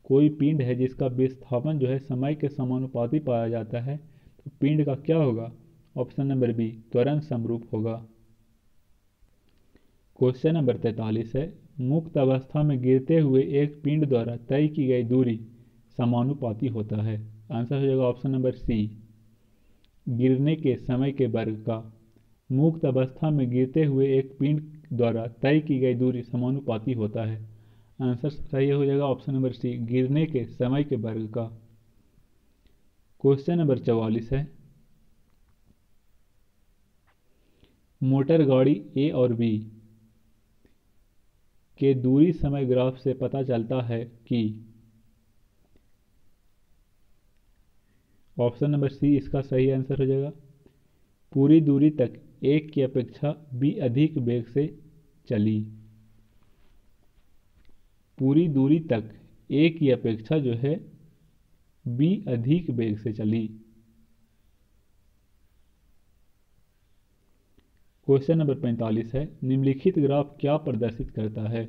कोई पिंड है जिसका विस्थापन जो है समय के समानुपाती पाया जाता है, तो पिंड का क्या होगा? ऑप्शन नंबर बी, त्वरण समरूप होगा। क्वेश्चन नंबर 43 है, मुक्त अवस्था में गिरते हुए एक पिंड द्वारा तय की गई दूरी समानुपाती होता है। आंसर हो जाएगा ऑप्शन नंबर सी, गिरने के समय के वर्ग का। मुक्त अवस्था में गिरते हुए एक पिंड द्वारा तय की गई दूरी समानुपाती होता है। आंसर सही हो जाएगा ऑप्शन नंबर सी, गिरने के समय के वर्ग का। क्वेश्चन नंबर 44 है, मोटर गाड़ी ए और बी के दूरी समय ग्राफ से पता चलता है कि ऑप्शन नंबर सी इसका सही आंसर हो जाएगा, पूरी दूरी तक एक की अपेक्षा बी अधिक वेग से चली। पूरी दूरी तक ए की अपेक्षा जो है बी अधिक वेग से चली। क्वेश्चन नंबर 45 है, निम्नलिखित ग्राफ क्या प्रदर्शित करता है?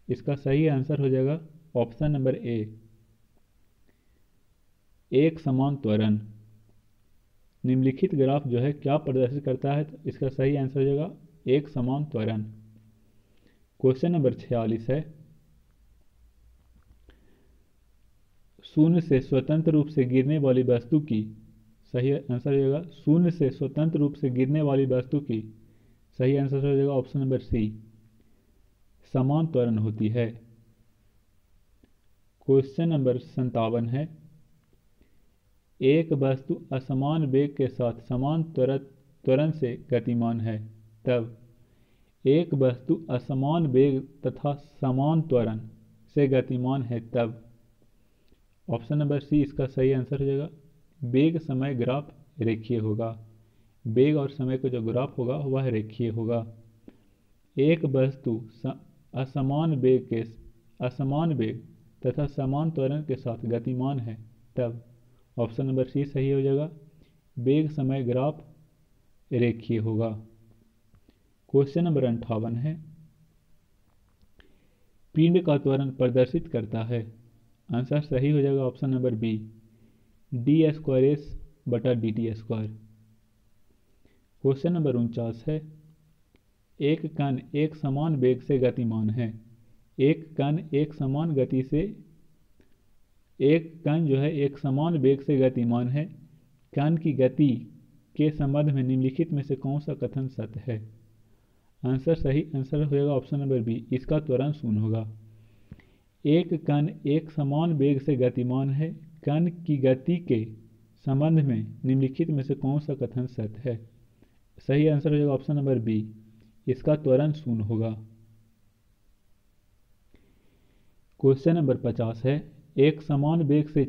इसका सही आंसर हो जाएगा ऑप्शन नंबर ए, एक समान त्वरण। निम्नलिखित ग्राफ जो है क्या प्रदर्शित करता है, तो इसका सही आंसर हो जाएगा एक समान त्वरण। क्वेश्चन नंबर 46 है, शून्य से स्वतंत्र रूप से गिरने वाली वस्तु की सही आंसर हो जाएगा, शून्य से स्वतंत्र रूप से गिरने वाली वस्तु की सही आंसर हो जाएगा ऑप्शन नंबर सी, समान त्वरण होती है। क्वेश्चन नंबर 57 है, एक वस्तु असमान वेग के साथ समान त्वरण से गतिमान है, तब एक वस्तु असमान वेग तथा समान त्वरण से गतिमान है तब ऑप्शन नंबर सी इसका सही आंसर हो जाएगा, वेग समय ग्राफ रेखीय होगा। वेग और समय का जो ग्राफ होगा वह रेखीय होगा। एक वस्तु असमान वेग तथा समान त्वरण के साथ गतिमान है तब ऑप्शन नंबर सी सही हो जाएगा, वेग समय ग्राफ रेखीय होगा। क्वेश्चन नंबर 58 है, पिंड का त्वरण प्रदर्शित करता है। आंसर सही हो जाएगा option number B, D square S बटा D T square. Question number 49 है, एक कण एक समान वेग से गतिमान है। एक कण एक समान गति से एक कण जो है एक समान वेग से गतिमान है, कण की गति के संबंध में निम्नलिखित में से कौन सा कथन सत्य है? सही आंसर हो जाएगा ऑप्शन नंबर बी, इसका त्वरण शून्य होगा। एक कण एक समान वेग से गतिमान है, कण की गति के संबंध में निम्नलिखित में से कौन सा कथन सत्य है? सही आंसर हो जाएगा ऑप्शन नंबर बी, इसका त्वरण शून्य होगा। क्वेश्चन नंबर 50 है, एक समान वेग से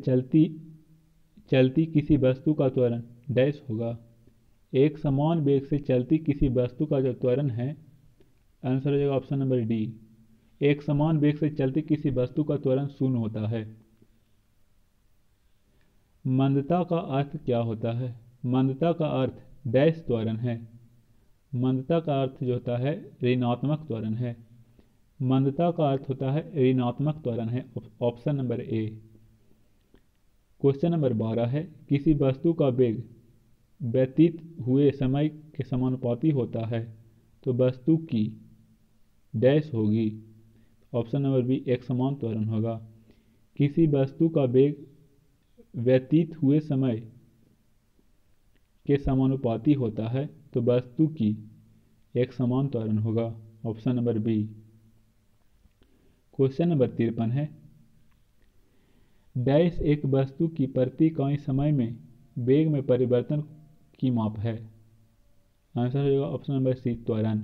चलती किसी वस्तु का त्वरण डैश होगा। एक समान वेग से चलती किसी वस्तु का जो त्वरण है, आंसर हो जाएगा ऑप्शन नंबर डी, एक समान वेग से चलती किसी वस्तु का त्वरण शून्य होता है। मंदता का अर्थ क्या होता है? मंदता का अर्थ डैश त्वरण है। मंदता का अर्थ जो होता है ऋणात्मक त्वरण है। मंदता का अर्थ होता है ऋणात्मक त्वरण है, ऑप्शन नंबर ए। क्वेश्चन नंबर 12 है, किसी वस्तु का वेग व्यतीत हुए समय के समानुपाती होता है तो वस्तु की डैश होगी। ऑप्शन नंबर बी एक समान त्वरण होगा। किसी वस्तु का वेग व्यतीत हुए समय के समानुपाती होता है तो वस्तु की एक समान त्वरण होगा। Option number B. Question number 53 है, डैश एक वस्तु की प्रति इकाई समय में वेग में परिवर्तन की माप है। आंसर हो जाएगा ऑप्शन नंबर सी त्वरण।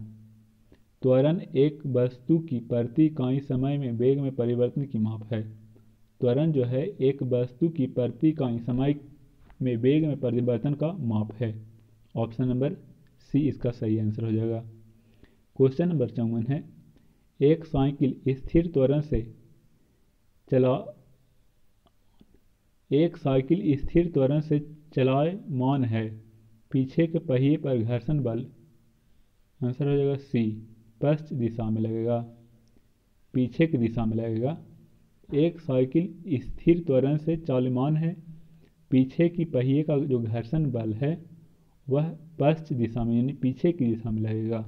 त्वरण एक वस्तु की प्रति इकाई समय में वेग में परिवर्तन की माप है। त्वरण जो है एक वस्तु की प्रति इकाई समय में वेग में परिवर्तन का माप है। ऑप्शन नंबर सी इसका सही आंसर हो जाएगा। क्वेश्चन नंबर 54 है, एक साइकिल स्थिर त्वरण से चलायमान है। पीछे के पहिए पर घर्षण बल, आंसर हो जाएगा सी, पश्चिम दिशा में लगेगा, पीछे की दिशा में लगेगा। एक साइकिल स्थिर त्वरण से चालमान है, पीछे की पहिए का जो घर्षण बल है वह पश्चिम दिशा में यानी पीछे की दिशा में लगेगा।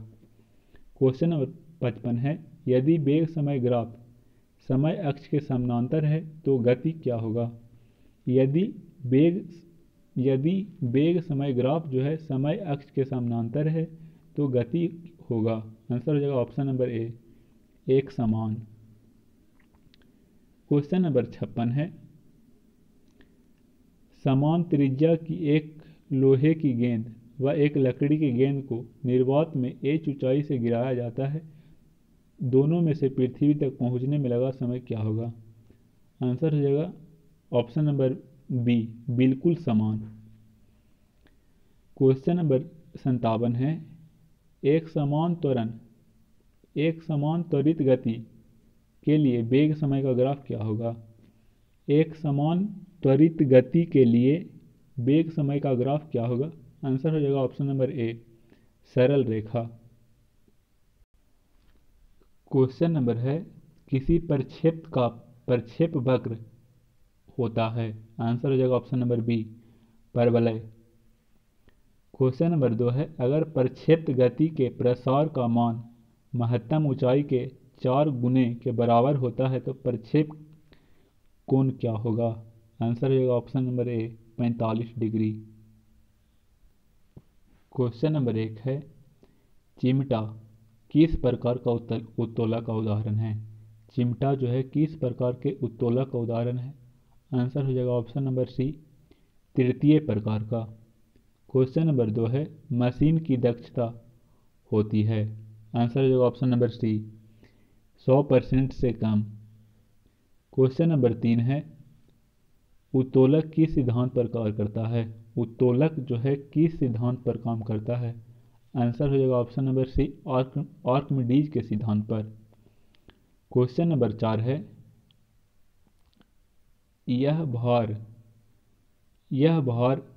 क्वेश्चन नंबर 55 है, यदि वेग समय ग्राफ समय अक्ष के समानांतर है तो गति क्या होगा। यदि वेग समय ग्राफ जो है समय अक्ष के समानांतर है तो गति होगा। आंसर हो जाएगा ऑप्शन नंबर ए एक समान। क्वेश्चन नंबर 56 है, समान त्रिज्या की एक लोहे की गेंद व एक लकड़ी की गेंद को निर्वात में h ऊंचाई से गिराया जाता है। दोनों में से पृथ्वी तक पहुंचने में लगा समय क्या होगा। आंसर हो जाएगा ऑप्शन नंबर बी बिल्कुल समान। क्वेश्चन नंबर 57 है, एक समान त्वरित गति के लिए वेग समय का ग्राफ क्या होगा। एक समान त्वरित गति के लिए वेग समय का ग्राफ क्या होगा। आंसर हो जाएगा ऑप्शन नंबर ए सरल रेखा। क्वेश्चन नंबर है, किसी प्रक्षेप का प्रक्षेप वक्र होता है। आंसर हो जाएगा ऑप्शन नंबर बी परवलय। क्वेश्चन नंबर 2 है, अगर प्रक्षेप्त गति के प्रसार का मान महत्तम ऊंचाई के 4 गुने के बराबर होता है तो प्रक्षेप कोण क्या होगा। आंसर हो जाएगा ऑप्शन नंबर ए 45 डिग्री। क्वेश्चन नंबर 1 है, चिमटा किस प्रकार का उत्तोलक का उदाहरण है। चिमटा जो है किस प्रकार के उत्तोलक का उदाहरण है। आंसर हो जाएगा ऑप्शन नंबर सी तृतीय प्रकार का। क्वेश्चन नंबर 2 है, मशीन की दक्षता होती है। आंसर हो जाएगा ऑप्शन नंबर सी 100% से कम। क्वेश्चन नंबर 3 है, उत्तोलक किस सिद्धांत पर कार्य करता है। उत्तोलक जो है किस सिद्धांत पर काम करता है। आंसर हो जाएगा ऑप्शन नंबर सी आर्किमिडीज के सिद्धांत पर। क्वेश्चन नंबर 4 है, यह भार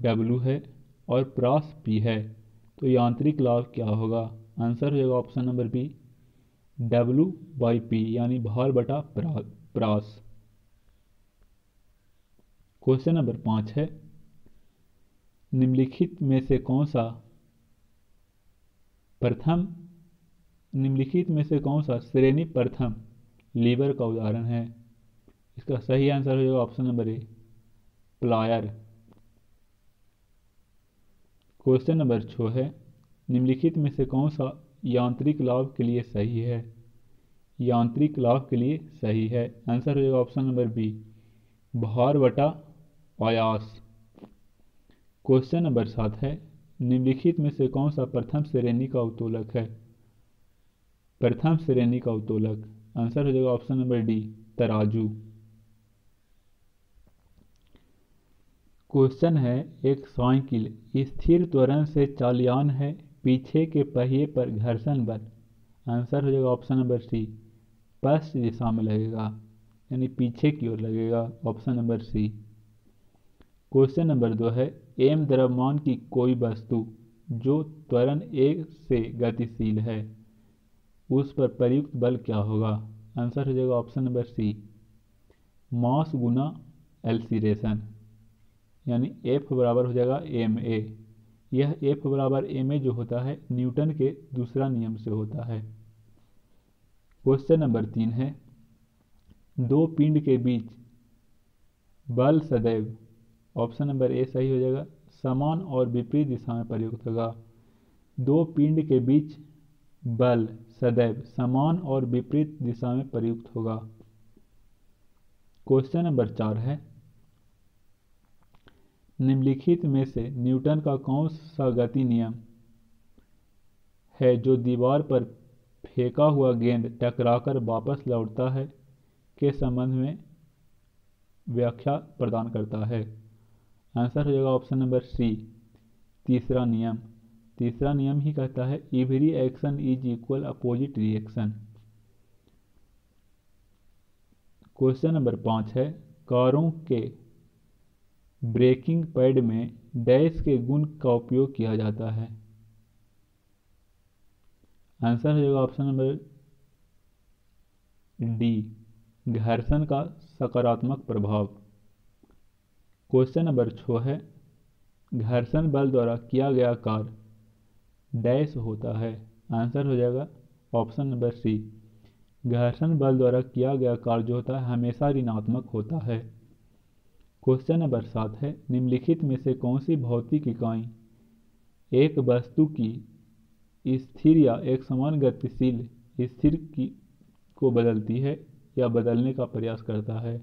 W है और प्रास P है तो यांत्रिक लाभ क्या होगा। आंसर हो जाएगा ऑप्शन नंबर बी W/P यानी भार बटा प्रास। क्वेश्चन नंबर 5 है, निम्नलिखित में से कौन सा श्रेणी प्रथम लीवर का उदाहरण है। इसका सही आंसर हो जाएगा ऑप्शन नंबर ए प्लायर। क्वेश्चन नंबर 6 है, निम्नलिखित में से कौन सा यांत्रिक लाभ के लिए सही है। यांत्रिक लाभ के लिए सही है। आंसर हो जाएगा ऑप्शन नंबर बी भार बटा आयास। क्वेश्चन नंबर 7 है, निम्नलिखित में से कौन सा प्रथम श्रेणी का उत्तोलक है। प्रथम श्रेणी का उत्तोलक आंसर हो जाएगा ऑप्शन नंबर डी तराजू। क्वेश्चन है, एक साइकिल स्थिर त्वरण से चालयान है, पीछे के पहिए पर घर्षण बल। आंसर हो जाएगा ऑप्शन नंबर सी पश्चिम दिशा में लगेगा यानी पीछे की ओर लगेगा। Option number C. Question number 2 है, m द्रव्यमान की कोई वस्तु जो त्वरण a से गतिशील है उस पर प्रयुक्त बल क्या होगा। आंसर हो जाएगा ऑप्शन नंबर सी मास गुना एक्सीलरेशन यानी F बराबर हो जाएगा ma यह F बराबर ma जो होता है न्यूटन के दूसरा नियम से होता है। क्वेश्चन नंबर 3 है, दो पिंड के बीच बल सदैव, ऑप्शन नंबर ए सही हो जाएगा, समान और विपरीत दिशा में प्रयुक्त होगा। दो पिंड के बीच बल सदैव समान और विपरीत दिशा में प्रयुक्त होगा। क्वेश्चन नंबर 4 है, निम्नलिखित में से न्यूटन का कौन सा गति नियम है जो दीवार पर फेंका हुआ गेंद टकराकर वापस लौटता है के संबंध में व्याख्या प्रदान करता है। आंसर हो जाएगा ऑप्शन नंबर सी, तीसरा नियम। तीसरा नियम ही कहता है every action is equal opposite reaction. Question number 5 है, कारों के ब्रेकिंग पैड में डैश के गुण का उपयोग किया जाता है। आंसर हो जाएगा ऑप्शन नंबर डी, घर्षण का सकारात्मक प्रभाव। क्वेश्चन नंबर 6 है, घर्षण बल द्वारा किया गया कार्य डैश होता है। आंसर हो जाएगा ऑप्शन नंबर सी, घर्षण बल द्वारा किया गया कार्य जो होता है हमेशा ऋणात्मक होता है। क्वेश्चन नंबर 7 है, निम्नलिखित में से कौन सी भौतिक इकाई एक वस्तु की स्थिर या एक समान गतिशील स्थिर को बदलती है या बदलने का प्रयास करता है।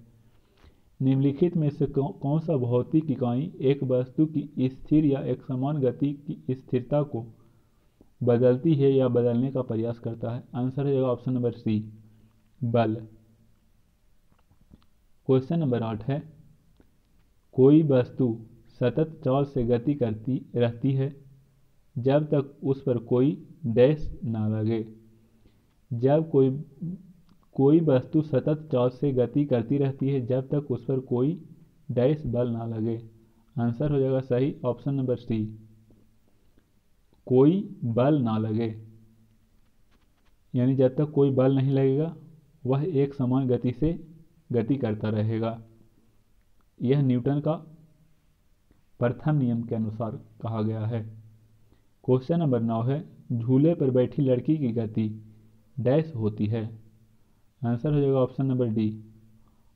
निम्नलिखित में से कौन सा भौतिक इकाई एक वस्तु की स्थिर या एक समान गति की स्थिरता को बदलती है या बदलने का प्रयास करता है। आंसर है ऑप्शन नंबर सी, बल। क्वेश्चन नंबर 8 है, कोई वस्तु सतत चाल से गति करती रहती है जब तक उस पर कोई डैश ना लगे। जब कोई वस्तु सतत चाल से गति करती रहती है जब तक उस पर कोई डैश बल ना लगे। आंसर हो जाएगा सही ऑप्शन नंबर सी, कोई बल ना लगे, यानी जब तक कोई बल नहीं लगेगा वह एक समान गति से गति करता रहेगा। यह न्यूटन का प्रथम नियम के अनुसार कहा गया है। क्वेश्चन नंबर 9 है, झूले पर बैठी लड़की की गति डैश होती है। आंसर हो जाएगा ऑप्शन नंबर डी,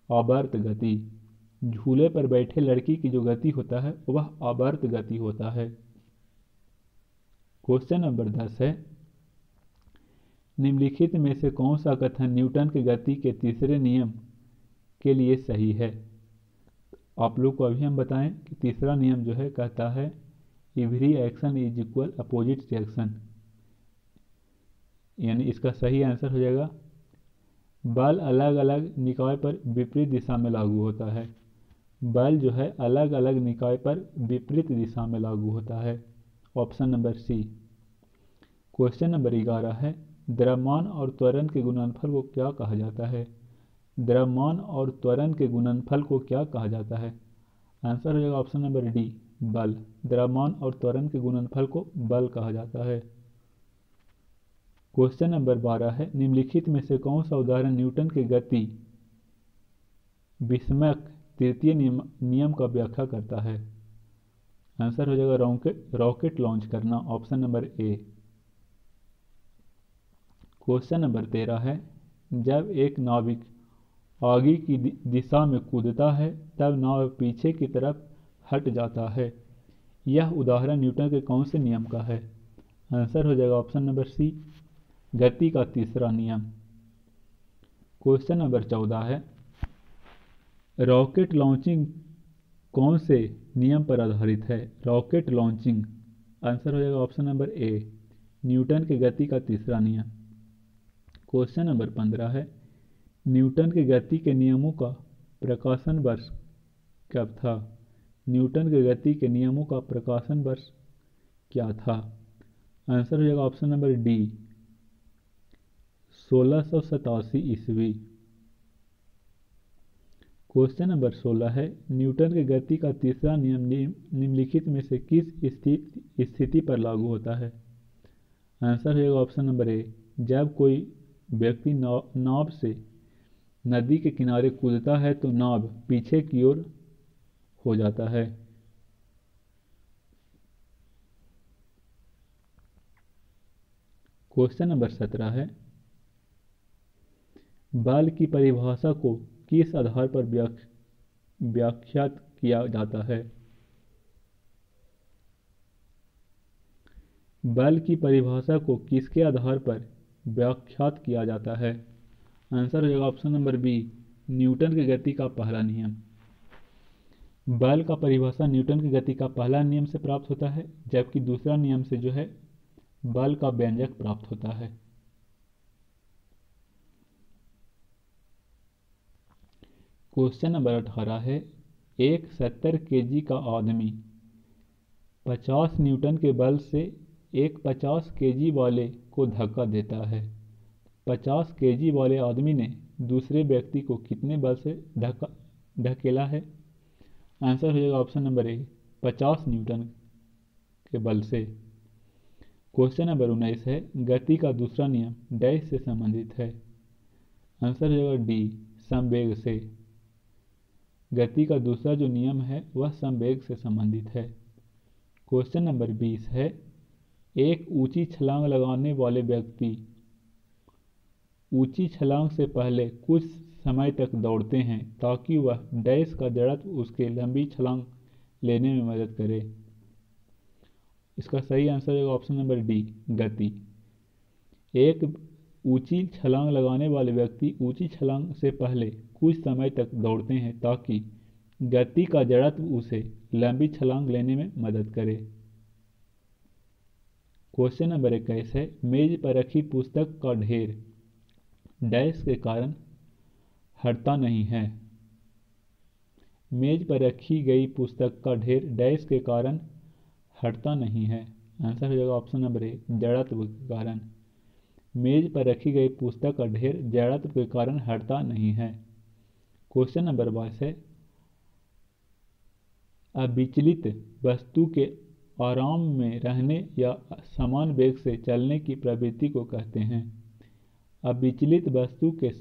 आवर्त गति। झूले पर बैठे लड़की की जो गति होता है वह आवर्त गति होता है। क्वेश्चन नंबर 10 है, निम्नलिखित में से कौन सा कथन न्यूटन के गति के तीसरे नियम के लिए सही है। आप लोग को अभी हम बताएं कि तीसरा नियम जो है कहता है every action is equal opposite reaction, यानी इसका सही आंसर हो जाएगा बल अलग अलग निकाय पर विपरीत दिशा में लागू होता है। बल जो है अलग अलग निकाय पर विपरीत दिशा में लागू होता है। Option number C. Question number 11 है, द्रव्यमान और त्वरण के गुणनफल को क्या कहा जाता है। द्रव्यमान और त्वरण के गुणनफल को क्या कहा जाता है। आंसर हो जाएगा ऑप्शन नंबर डी, बल। द्रव्यमान और त्वरण के गुणनफल को बल कहा जाता है। क्वेश्चन नंबर 12 है, निम्नलिखित में से कौन सा उदाहरण न्यूटन के गति विस्मयक तृतीय नियम का व्याख्या करता है। आंसर हो जाएगा रॉकेट लॉन्च करना, ऑप्शन नंबर ए। क्वेश्चन नंबर 13 है, जब एक नाविक आगे की दिशा में कूदता है तब नाव पीछे की तरफ हट जाता है। यह उदाहरण न्यूटन के कौन से नियम का है। आंसर हो जाएगा ऑप्शन नंबर सी, गति का तीसरा नियम। क्वेश्चन नंबर 14 है, रॉकेट लॉन्चिंग कौन से नियम पर आधारित है। रॉकेट लॉन्चिंग, आंसर हो जाएगा ऑप्शन नंबर ए, न्यूटन के गति का तीसरा नियम। क्वेश्चन नंबर 15 है, न्यूटन के गति के नियमों का प्रकाशन वर्ष कब था। न्यूटन के गति के नियमों का प्रकाशन वर्ष क्या था। आंसर हो जाएगा ऑप्शन नंबर डी, 1687 ईस्वी। क्वेश्चन नंबर 16 है, न्यूटन के गति का तीसरा नियम निम्नलिखित में से किस स्थिति पर लागू होता है। आंसर हो जाएगा ऑप्शन नंबर ए, जब कोई व्यक्ति नाव से नदी के किनारे कूदता है तो नाव पीछे की ओर हो जाता है। क्वेश्चन नंबर 17 है, बल की परिभाषा को किस आधार पर व्याख्यात किया जाता है? बल की परिभाषा को किसके आधार पर व्याख्यात किया जाता है? आंसर हो जाएगा ऑप्शन नंबर बी, न्यूटन की गति का पहला नियम। बल का परिभाषा न्यूटन की गति का पहला नियम से प्राप्त होता है, जबकि दूसरा नियम से जो है बल का व्यंजक प्राप्त होता है। क्वेश्चन नंबर 18 है, एक 70 केजी का आदमी 50 न्यूटन के बल से एक 50 केजी वाले को धक्का देता है। 50 केजी वाले आदमी ने दूसरे व्यक्ति को कितने बल से धकेला है? आंसर हो जाएगा ऑप्शन नंबर ए, 50 न्यूटन के बल से। क्वेश्चन नंबर 19 है, गति का दूसरा नियम डैश से संबंधित है? आंसर हो जाएगा डी, संवेग से। गति का दूसरा जो नियम है वह संवेग से संबंधित है। क्वेश्चन नंबर 20 है, एक ऊंची छलांग लगाने वाले व्यक्ति ऊंची छलांग से पहले कुछ समय तक दौड़ते हैं ताकि वह डैश का जड़त्व उसके लंबी छलांग लेने में मदद करे। इसका सही आंसर है ऑप्शन नंबर डी, गति। एक ऊंची छलांग लगाने वाले व्यक्ति ऊंची छलांग से पहले कुछ समय तक दौड़ते हैं ताकि गति का जड़त्व उसे लंबी छलांग लेने में मदद करे। क्वेश्चन नंबर 21 है, मेज पर रखी पुस्तक का ढेर डैश के कारण हटता नहीं है? मेज पर रखी गई पुस्तक का ढेर डैश के कारण हटता नहीं है? आंसर हो जाएगा ऑप्शन नंबर ए, जड़त्व के कारण। मेज पर रखी गई पुस्तक का ढेर जड़त्व के कारण हटता नहीं है। क्वेश्चन नंबर 22 है, अविचलित वस्तु के आराम में रहने या समान वेग से चलने की प्रवृत्ति को कहते हैं? अविचलित वस्तु के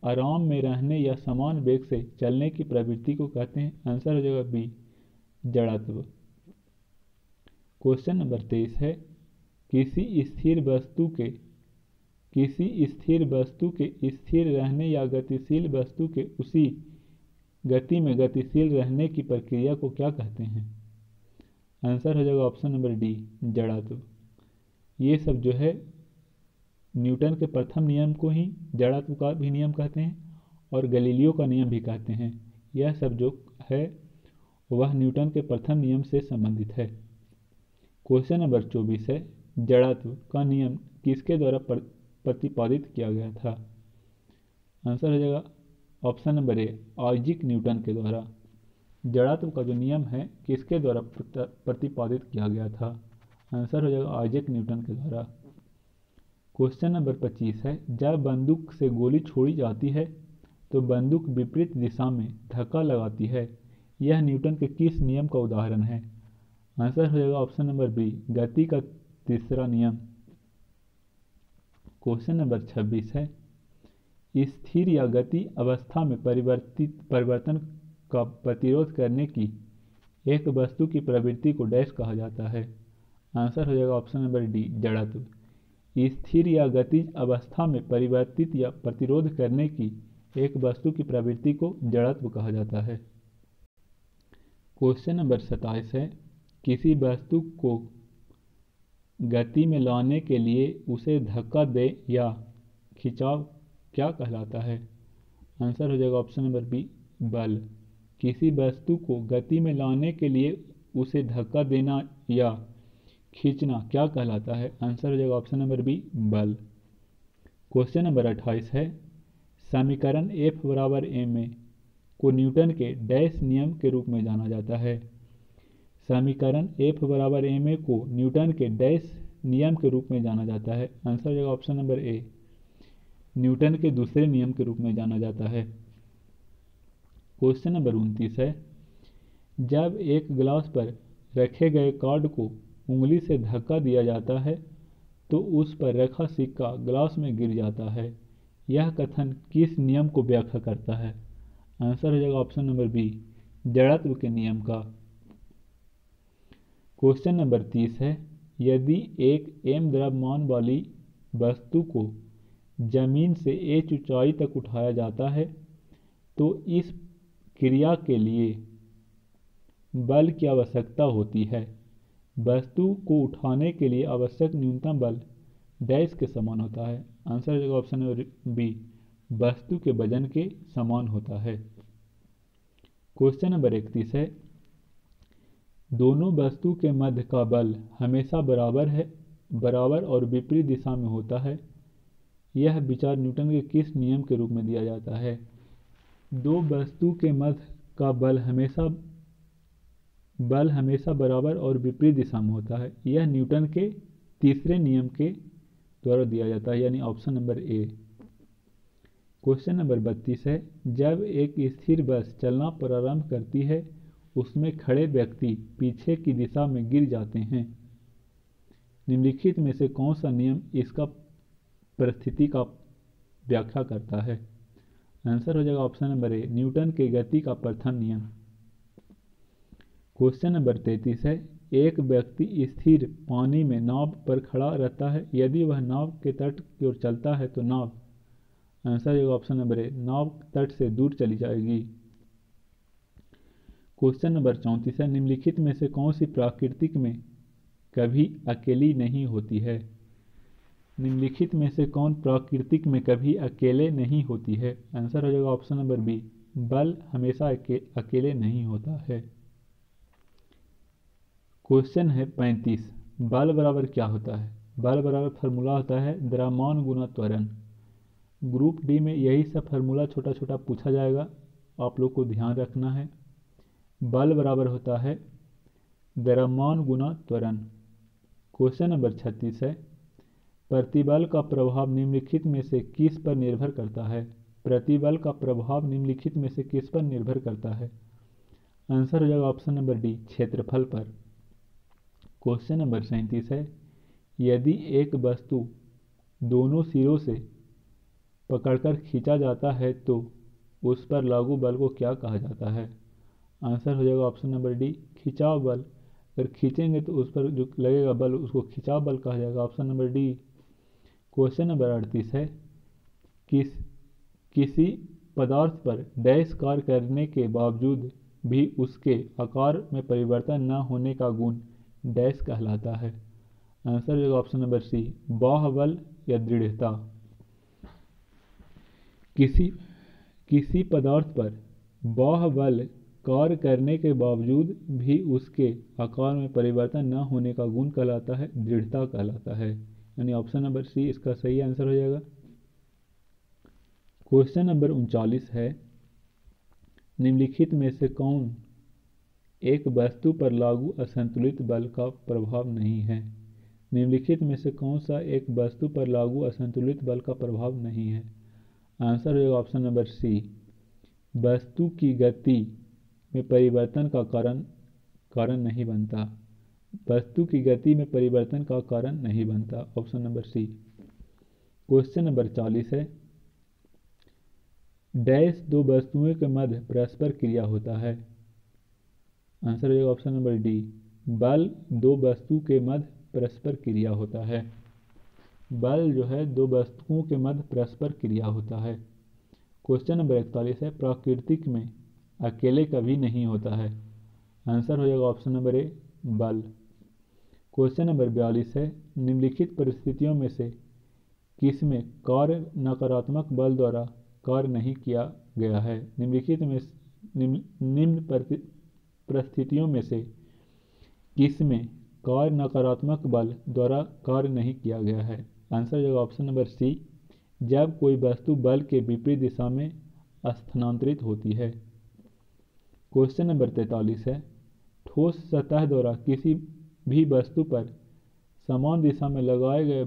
आराम में रहने या समान वेग से चलने की प्रवृत्ति को कहते हैं? आंसर हो जाएगा बी, जड़त्व। क्वेश्चन नंबर 23 है, किसी स्थिर वस्तु के स्थिर रहने या गतिशील वस्तु के उसी गति में गतिशील रहने की प्रक्रिया को क्या कहते हैं? आंसर हो जाएगा ऑप्शन नंबर डी, जड़त्व। ये सब जो है न्यूटन के प्रथम नियम को ही जड़त्व का भी नियम कहते हैं और गैलीलियो का नियम भी कहते हैं। यह सब जो है वह न्यूटन के प्रथम नियम से संबंधित है। क्वेश्चन नंबर 24 है, जड़त्व का नियम किसके द्वारा प्रतिपादित किया गया था? आंसर हो जाएगा ऑप्शन नंबर ए, आइजैक न्यूटन के द्वारा। जड़त्व का जो नियम है किसके द्वारा प्रतिपादित किया गया था? आंसर हो जाएगा आइजैक न्यूटन के द्वारा। क्वेश्चन नंबर 25 है, जब बंदूक से गोली छोड़ी जाती है तो बंदूक विपरीत दिशा में धक्का लगाती है। यह न्यूटन के किस नियम का उदाहरण है? आंसर हो जाएगा ऑप्शन नंबर बी, गति का तीसरा नियम। क्वेश्चन नंबर 26 है, स्थिर या गति अवस्था में परिवर्तन का प्रतिरोध करने की एक वस्तु की प्रवृत्ति को डैश कहा जाता है? आंसर हो जाएगा ऑप्शन नंबर डी, जड़त्व। स्थिर या गतिज अवस्था में परिवर्तित या प्रतिरोध करने की एक वस्तु की प्रवृत्ति को जड़त्व कहा जाता है। क्वेश्चन नंबर 27 है, किसी वस्तु को गति में लाने के लिए उसे धक्का दे या खिंचाव क्या कहलाता है? आंसर हो जाएगा ऑप्शन नंबर बी, बल। किसी वस्तु को गति में लाने के लिए उसे धक्का देना या खींचना क्या कहलाता है? आंसर हो जाएगा ऑप्शन नंबर बी, बल। क्वेश्चन नंबर 28 है, समीकरण F बराबर ma को न्यूटन के डैश नियम के रूप में जाना जाता है? समीकरण F बराबर ma को न्यूटन के डैश नियम के रूप में जाना जाता है? आंसर हो जाएगा ऑप्शन नंबर ए, न्यूटन के दूसरे नियम के रूप में जाना जाता है। क्वेश्चन नंबर 29 है, जब एक गिलास पर रखे गए कार्ड को उंगली से धक्का दिया जाता है तो उस पर रखा सिक्का गिलास में गिर जाता है। यह कथन किस नियम को व्याख्या करता है? आंसर हो जाएगा ऑप्शन नंबर बी, जड़त्व के नियम का। क्वेश्चन नंबर 30 है, यदि एक m द्रव्यमान वाली वस्तु को जमीन से h ऊंचाई तक उठाया जाता है तो इस क्रिया के लिए बल की आवश्यकता होती है। वस्तु को उठाने के लिए आवश्यक न्यूनतम बल डैश के समान होता है। आंसर हो जाएगा ऑप्शन नंबर बी, वस्तु के वजन के समान होता है। क्वेश्चन नंबर 31 है, दोनों वस्तु के मध्य का बल हमेशा बराबर और विपरीत दिशा में होता है। यह विचार न्यूटन के किस नियम के रूप में दिया जाता है? दो वस्तु के मध्य का बल हमेशा बराबर और विपरीत दिशा में होता है। यह न्यूटन के तीसरे नियम के द्वारा दिया जाता है, यानी ऑप्शन नंबर ए। क्वेश्चन नंबर 32 है, जब एक स्थिर बस चलना प्रारंभ करती है उसमें खड़े व्यक्ति पीछे की दिशा में गिर जाते हैं। निम्नलिखित में से कौन सा नियम इसका परिस्थिति का व्याख्या करता है? आंसर हो जाएगा ऑप्शन नंबर ए, न्यूटन के गति का प्रथम नियम। क्वेश्चन नंबर 33 है, एक व्यक्ति स्थिर पानी में नाव पर खड़ा रहता है, यदि वह नाव के तट की ओर चलता है तो नाव, आंसर हो जाएगा ऑप्शन नंबर ए, नाव तट से दूर चली जाएगी। क्वेश्चन नंबर 34 है, निम्नलिखित में से कौन सी प्राकृतिक में कभी अकेली नहीं होती है? निम्नलिखित में से कौन प्राकृतिक में कभी अकेले नहीं होती है? आंसर हो जाएगा ऑप्शन नंबर बी, बल हमेशा अकेले नहीं होता है। क्वेश्चन है 35, बल बराबर क्या होता है? बल बराबर फार्मूला होता है द्रव्यमान गुना त्वरण। ग्रुप डी में यही सब फार्मूला छोटा छोटा पूछा जाएगा, आप लोग को ध्यान रखना है। बल बराबर होता है द्रव्यमान गुना त्वरण। क्वेश्चन नंबर 36 है, प्रतिबल का प्रभाव निम्नलिखित में से किस पर निर्भर करता है? प्रतिबल का प्रभाव निम्नलिखित में से किस पर निर्भर करता है? आंसर हो जाएगा ऑप्शन नंबर डी, क्षेत्रफल पर। क्वेश्चन नंबर 37 है, यदि एक वस्तु दोनों सिरों से पकड़कर खींचा जाता है तो उस पर लागू बल को क्या कहा जाता है? आंसर हो जाएगा ऑप्शन नंबर डी, खिंचाव बल। अगर खींचेंगे तो उस पर जो लगेगा बल उसको खिंचाव बल कहा जाएगा, option number D. Question number 38 है, किसी पदार्थ पर डैश कार्य करने के बावजूद भी उसके आकार में परिवर्तन न होने का गुण डैश कहलाता है? आंसर हो जाएगा ऑप्शन नंबर सी, बाह्य या दृढ़ता। किसी पदार्थ पर बाह्य बल कार्य करने के बावजूद भी उसके आकार में परिवर्तन न होने का गुण कहलाता है, दृढ़ता कहलाता है, यानी ऑप्शन नंबर सी इसका सही आंसर हो जाएगा। क्वेश्चन नंबर 39 है, निम्नलिखित में से कौन एक वस्तु पर लागू असंतुलित बल का प्रभाव नहीं है? निम्नलिखित में से कौन सा एक वस्तु पर लागू असंतुलित बल का प्रभाव नहीं है? आंसर हो जाएगा ऑप्शन नंबर सी, वस्तु की गति में परिवर्तन का कारण नहीं बनता। वस्तु की गति में परिवर्तन का कारण नहीं बनता, option number C. Question number 40 है, डैश दो वस्तुओं के मध्य परस्पर क्रिया होता है? आंसर हो जाएगा ऑप्शन नंबर डी, बल दो वस्तु के मध्य परस्पर क्रिया होता है। बल जो है दो वस्तुओं के मध्य परस्पर क्रिया होता है। क्वेश्चन नंबर 41 है, प्राकृतिक में अकेले कभी नहीं होता है? आंसर हो जाएगा ऑप्शन नंबर ए, बल। क्वेश्चन नंबर 42 है, निम्नलिखित परिस्थितियों में से किसमें कार्य नकारात्मक बल द्वारा कार्य नहीं किया गया है? निम्नलिखित में निम्न परिस्थितियों में से किसमें कार्य नकारात्मक बल द्वारा कार्य नहीं किया गया है? आंसर हो जाएगा ऑप्शन नंबर सी, जब कोई वस्तु बल के विपरीत दिशा में स्थानांतरित होती है। क्वेश्चन नंबर 43 है, ठोस सतह द्वारा किसी भी वस्तु पर समान दिशा में लगाए गए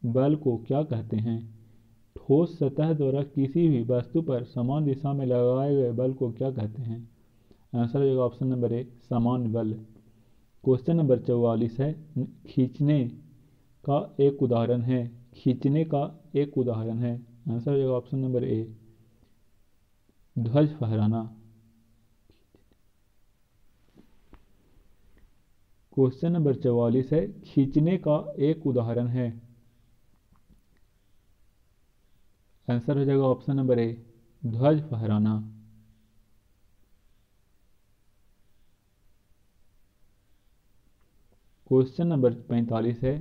बल को क्या कहते हैं? ठोस सतह द्वारा किसी भी वस्तु पर समान दिशा में लगाए गए बल को क्या कहते हैं? आंसर हो जाएगा ऑप्शन नंबर ए, समान बल। क्वेश्चन नंबर 44 है, खींचने का एक उदाहरण है। खींचने का एक उदाहरण है, आंसर हो जाएगा ऑप्शन नंबर ए, ध्वज फहराना। क्वेश्चन नंबर 44 है, खींचने का एक उदाहरण है। आंसर हो जाएगा ऑप्शन नंबर ए, ध्वज फहराना। क्वेश्चन नंबर 45 है,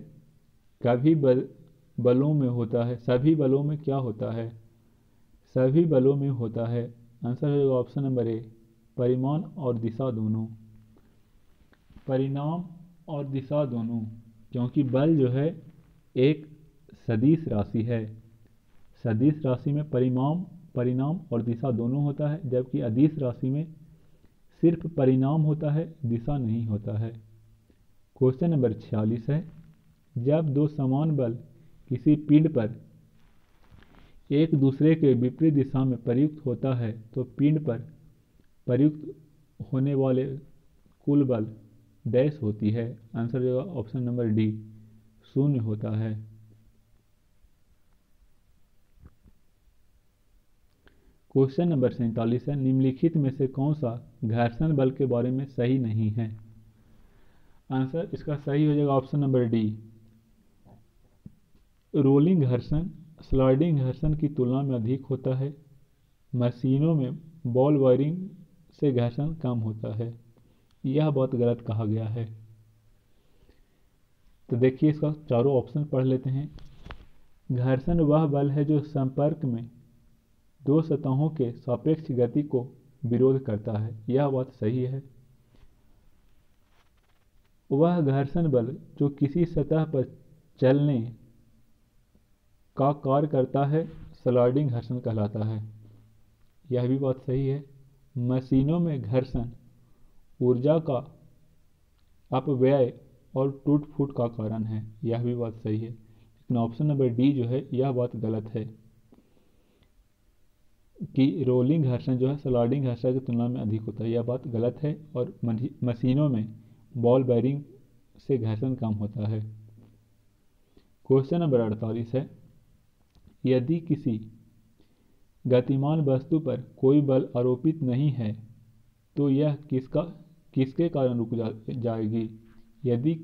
कभी बलों में होता है, सभी बलों में क्या होता है? सभी बलों में होता है। आंसर हो जाएगा ऑप्शन नंबर ए, परिमाण और दिशा दोनों। परिणाम और दिशा दोनों, क्योंकि बल जो है एक सदिश राशि है। सदिश राशि में परिणाम और दिशा दोनों होता है, जबकि अदिश राशि में सिर्फ परिणाम होता है, दिशा नहीं होता है। क्वेश्चन नंबर 46 है, जब दो समान बल किसी पिंड पर एक दूसरे के विपरीत दिशा में प्रयुक्त होता है तो पिंड पर प्रयुक्त होने वाले कुल बल डैश होती है। आंसर होगा ऑप्शन नंबर डी, शून्य होता है। क्वेश्चन नंबर 47 है, निम्नलिखित में से कौन सा घर्षण बल के बारे में सही नहीं है? आंसर इसका सही हो जाएगा ऑप्शन नंबर डी, रोलिंग घर्षण स्लाइडिंग घर्षण की तुलना में अधिक होता है। मशीनों में बॉल वायरिंग से घर्षण कम होता है। यह बहुत गलत कहा गया है। तो देखिए इसका चारों ऑप्शन पढ़ लेते हैं। घर्षण वह बल है जो संपर्क में दो सतहों के सापेक्ष गति को विरोध करता है। यह बात सही है। वह घर्षण बल जो किसी सतह पर चलने का कार्य करता है स्लाइडिंग घर्षण कहलाता है। यह भी बात सही है। मशीनों में घर्षण ऊर्जा का अपव्यय और टूट फूट का कारण है। यह भी बात सही है, लेकिन ऑप्शन नंबर डी जो है यह बात गलत है कि रोलिंग घर्षण जो है स्लाइडिंग घर्षण की तुलना में अधिक होता है। यह बात गलत है और मशीनों में बॉल बेयरिंग से घर्षण कम होता है। क्वेश्चन नंबर 48 है, यदि किसी गतिमान वस्तु पर कोई बल आरोपित नहीं है तो यह किसके कारण रुक जाएगी? यदि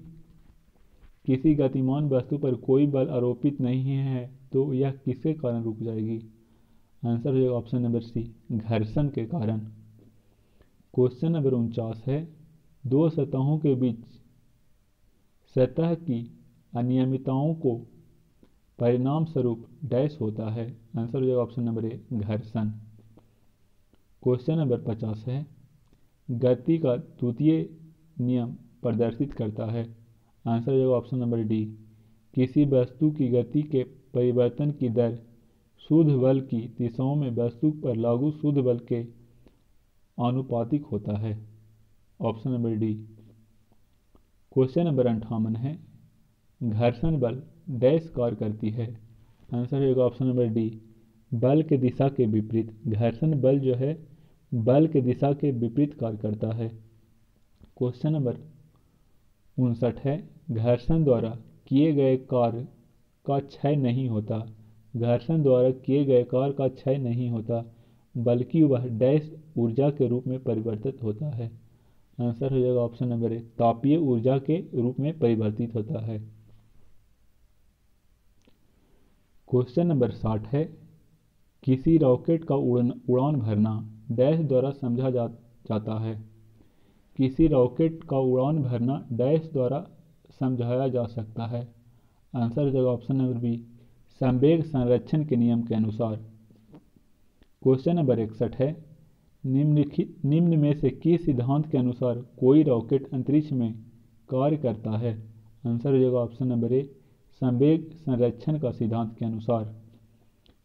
किसी गतिमान वस्तु पर कोई बल आरोपित नहीं है तो यह किसके कारण रुक जाएगी? आंसर हो जाएगा ऑप्शन नंबर सी, घर्षण के कारण। क्वेश्चन नंबर 49 है, दो सतहों के बीच सतह की अनियमितताओं को परिणाम स्वरूप डैश होता है। आंसर हो जाएगा ऑप्शन नंबर ए, घर्षण। क्वेश्चन नंबर 50 है, गति का द्वितीय नियम प्रदर्शित करता है। आंसर हो जाएगा ऑप्शन नंबर डी, किसी वस्तु की गति के परिवर्तन की दर शुद्ध बल की दिशाओं में वस्तु पर लागू शुद्ध बल के आनुपातिक होता है। Option number D. Question number 58 है, घर्षण बल डैश कार्य करती है। आंसर होगा ऑप्शन नंबर डी, बल के दिशा के विपरीत। घर्षण बल जो है बल के दिशा के विपरीत कार्य करता है। क्वेश्चन नंबर 59 है, घर्षण द्वारा किए गए कार्य का क्षय नहीं होता। घर्षण द्वारा किए गए कार्य का क्षय नहीं होता, बल्कि वह डैश ऊर्जा के रूप में परिवर्तित होता है। आंसर हो जाएगा ऑप्शन नंबर ए, तापीय ऊर्जा के रूप में परिवर्तित होता है। क्वेश्चन नंबर 60 है, किसी रॉकेट का उड़ान भरना डैश द्वारा समझा जाता है। किसी रॉकेट का उड़ान भरना डैश द्वारा समझाया जा सकता है। आंसर हो जाएगा ऑप्शन नंबर बी, संवेग संरक्षण के नियम के अनुसार। क्वेश्चन नंबर 61 है, निम्न में से किस सिद्धांत के अनुसार कोई रॉकेट अंतरिक्ष में कार्य करता है? आंसर हो जाएगा ऑप्शन नंबर ए, संवेग संरक्षण का सिद्धांत के अनुसार।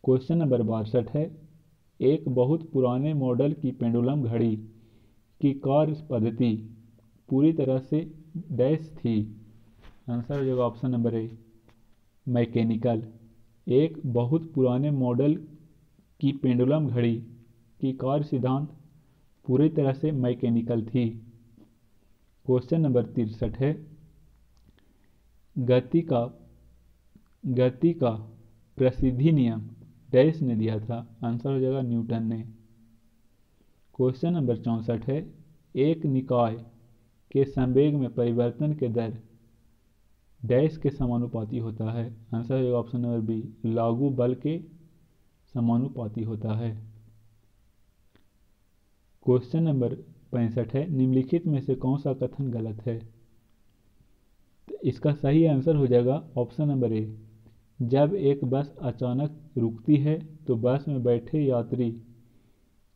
क्वेश्चन नंबर 62 है, एक बहुत पुराने मॉडल की पेंडुलम घड़ी की कार्य पद्धति पूरी तरह से डैश थी। आंसर हो जाएगा ऑप्शन नंबर ए, मैकेनिकल। एक बहुत पुराने मॉडल की पेंडुलम घड़ी की कार्य सिद्धांत पूरी तरह से मैकेनिकल थी। क्वेश्चन नंबर 63 है, गति का प्रसिद्धि नियम डैश ने दिया था। आंसर हो जाएगा न्यूटन ने। क्वेश्चन नंबर 64 है, एक निकाय के संवेग में परिवर्तन के दर डैश के समानुपाती होता है। आंसर हो जाएगा ऑप्शन नंबर बी, लागू बल के समानुपाती होता है। क्वेश्चन नंबर 65 है, निम्नलिखित में से कौन सा कथन गलत है? तो इसका सही आंसर हो जाएगा ऑप्शन नंबर ए। जब एक बस अचानक रुकती है तो बस में बैठे यात्री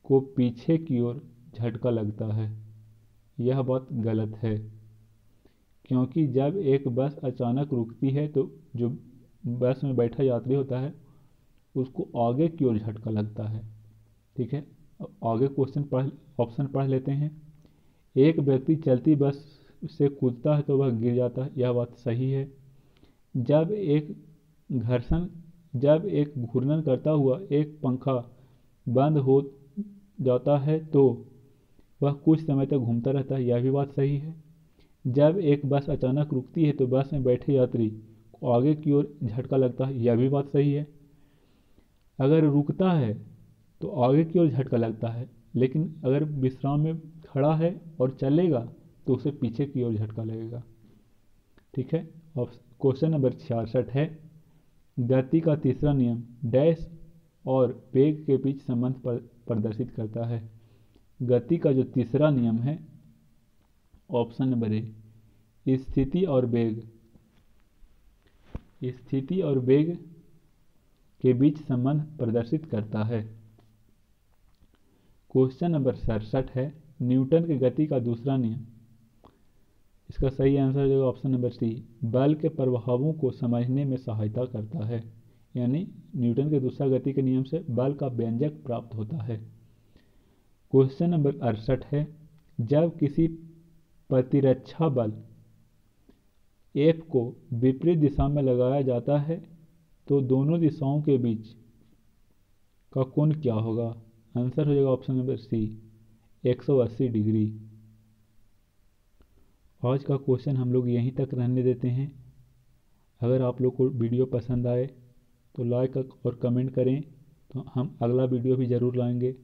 को पीछे की ओर झटका लगता है। यह बात गलत है, क्योंकि जब एक बस अचानक रुकती है तो जो बस में बैठा यात्री होता है उसको आगे की ओर झटका लगता है। ठीक है, अब आगे ऑप्शन पढ़ लेते हैं। एक व्यक्ति चलती बस से कूदता है तो वह गिर जाता है। यह बात सही है। जब एक घर्षण जब एक घूर्णन करता हुआ एक पंखा बंद हो जाता है तो वह कुछ समय तक घूमता रहता है। यह भी बात सही है। जब एक बस अचानक रुकती है तो बस में बैठे यात्री को आगे की ओर झटका लगता है। यह भी बात सही है। अगर रुकता है तो आगे की ओर झटका लगता है, लेकिन अगर विश्राम में खड़ा है और चलेगा तो उसे पीछे की ओर झटका लगेगा। ठीक है। अब क्वेश्चन नंबर 66 है, गति का तीसरा नियम डैश और वेग के बीच संबंध प्रदर्शित करता है। गति का जो तीसरा नियम है ऑप्शन नंबर ए स्थिति और वेग के बीच संबंध प्रदर्शित करता है। क्वेश्चन नंबर 67 है, न्यूटन के गति का दूसरा नियम। इसका सही आंसर हो जाएगा ऑप्शन नंबर सी, बल के प्रभावों को समझने में सहायता करता है। यानी न्यूटन के दूसरा गति के नियम से बल का व्यंजक प्राप्त होता है। क्वेश्चन नंबर 68 है, जब किसी प्रतिरक्षा बल F को विपरीत दिशा में लगाया जाता है तो दोनों दिशाओं के बीच का कोण क्या होगा? आंसर हो जाएगा ऑप्शन नंबर सी 180 डिग्री। आज का क्वेश्चन हम लोग यहीं तक रहने देते हैं। अगर आप लोग को वीडियो पसंद आए तो लाइक और कमेंट करें, तो हम अगला वीडियो भी ज़रूर लाएंगे।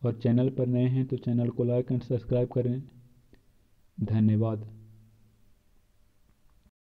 और चैनल पर नए हैं तो चैनल को लाइक एंड सब्सक्राइब करें। धन्यवाद।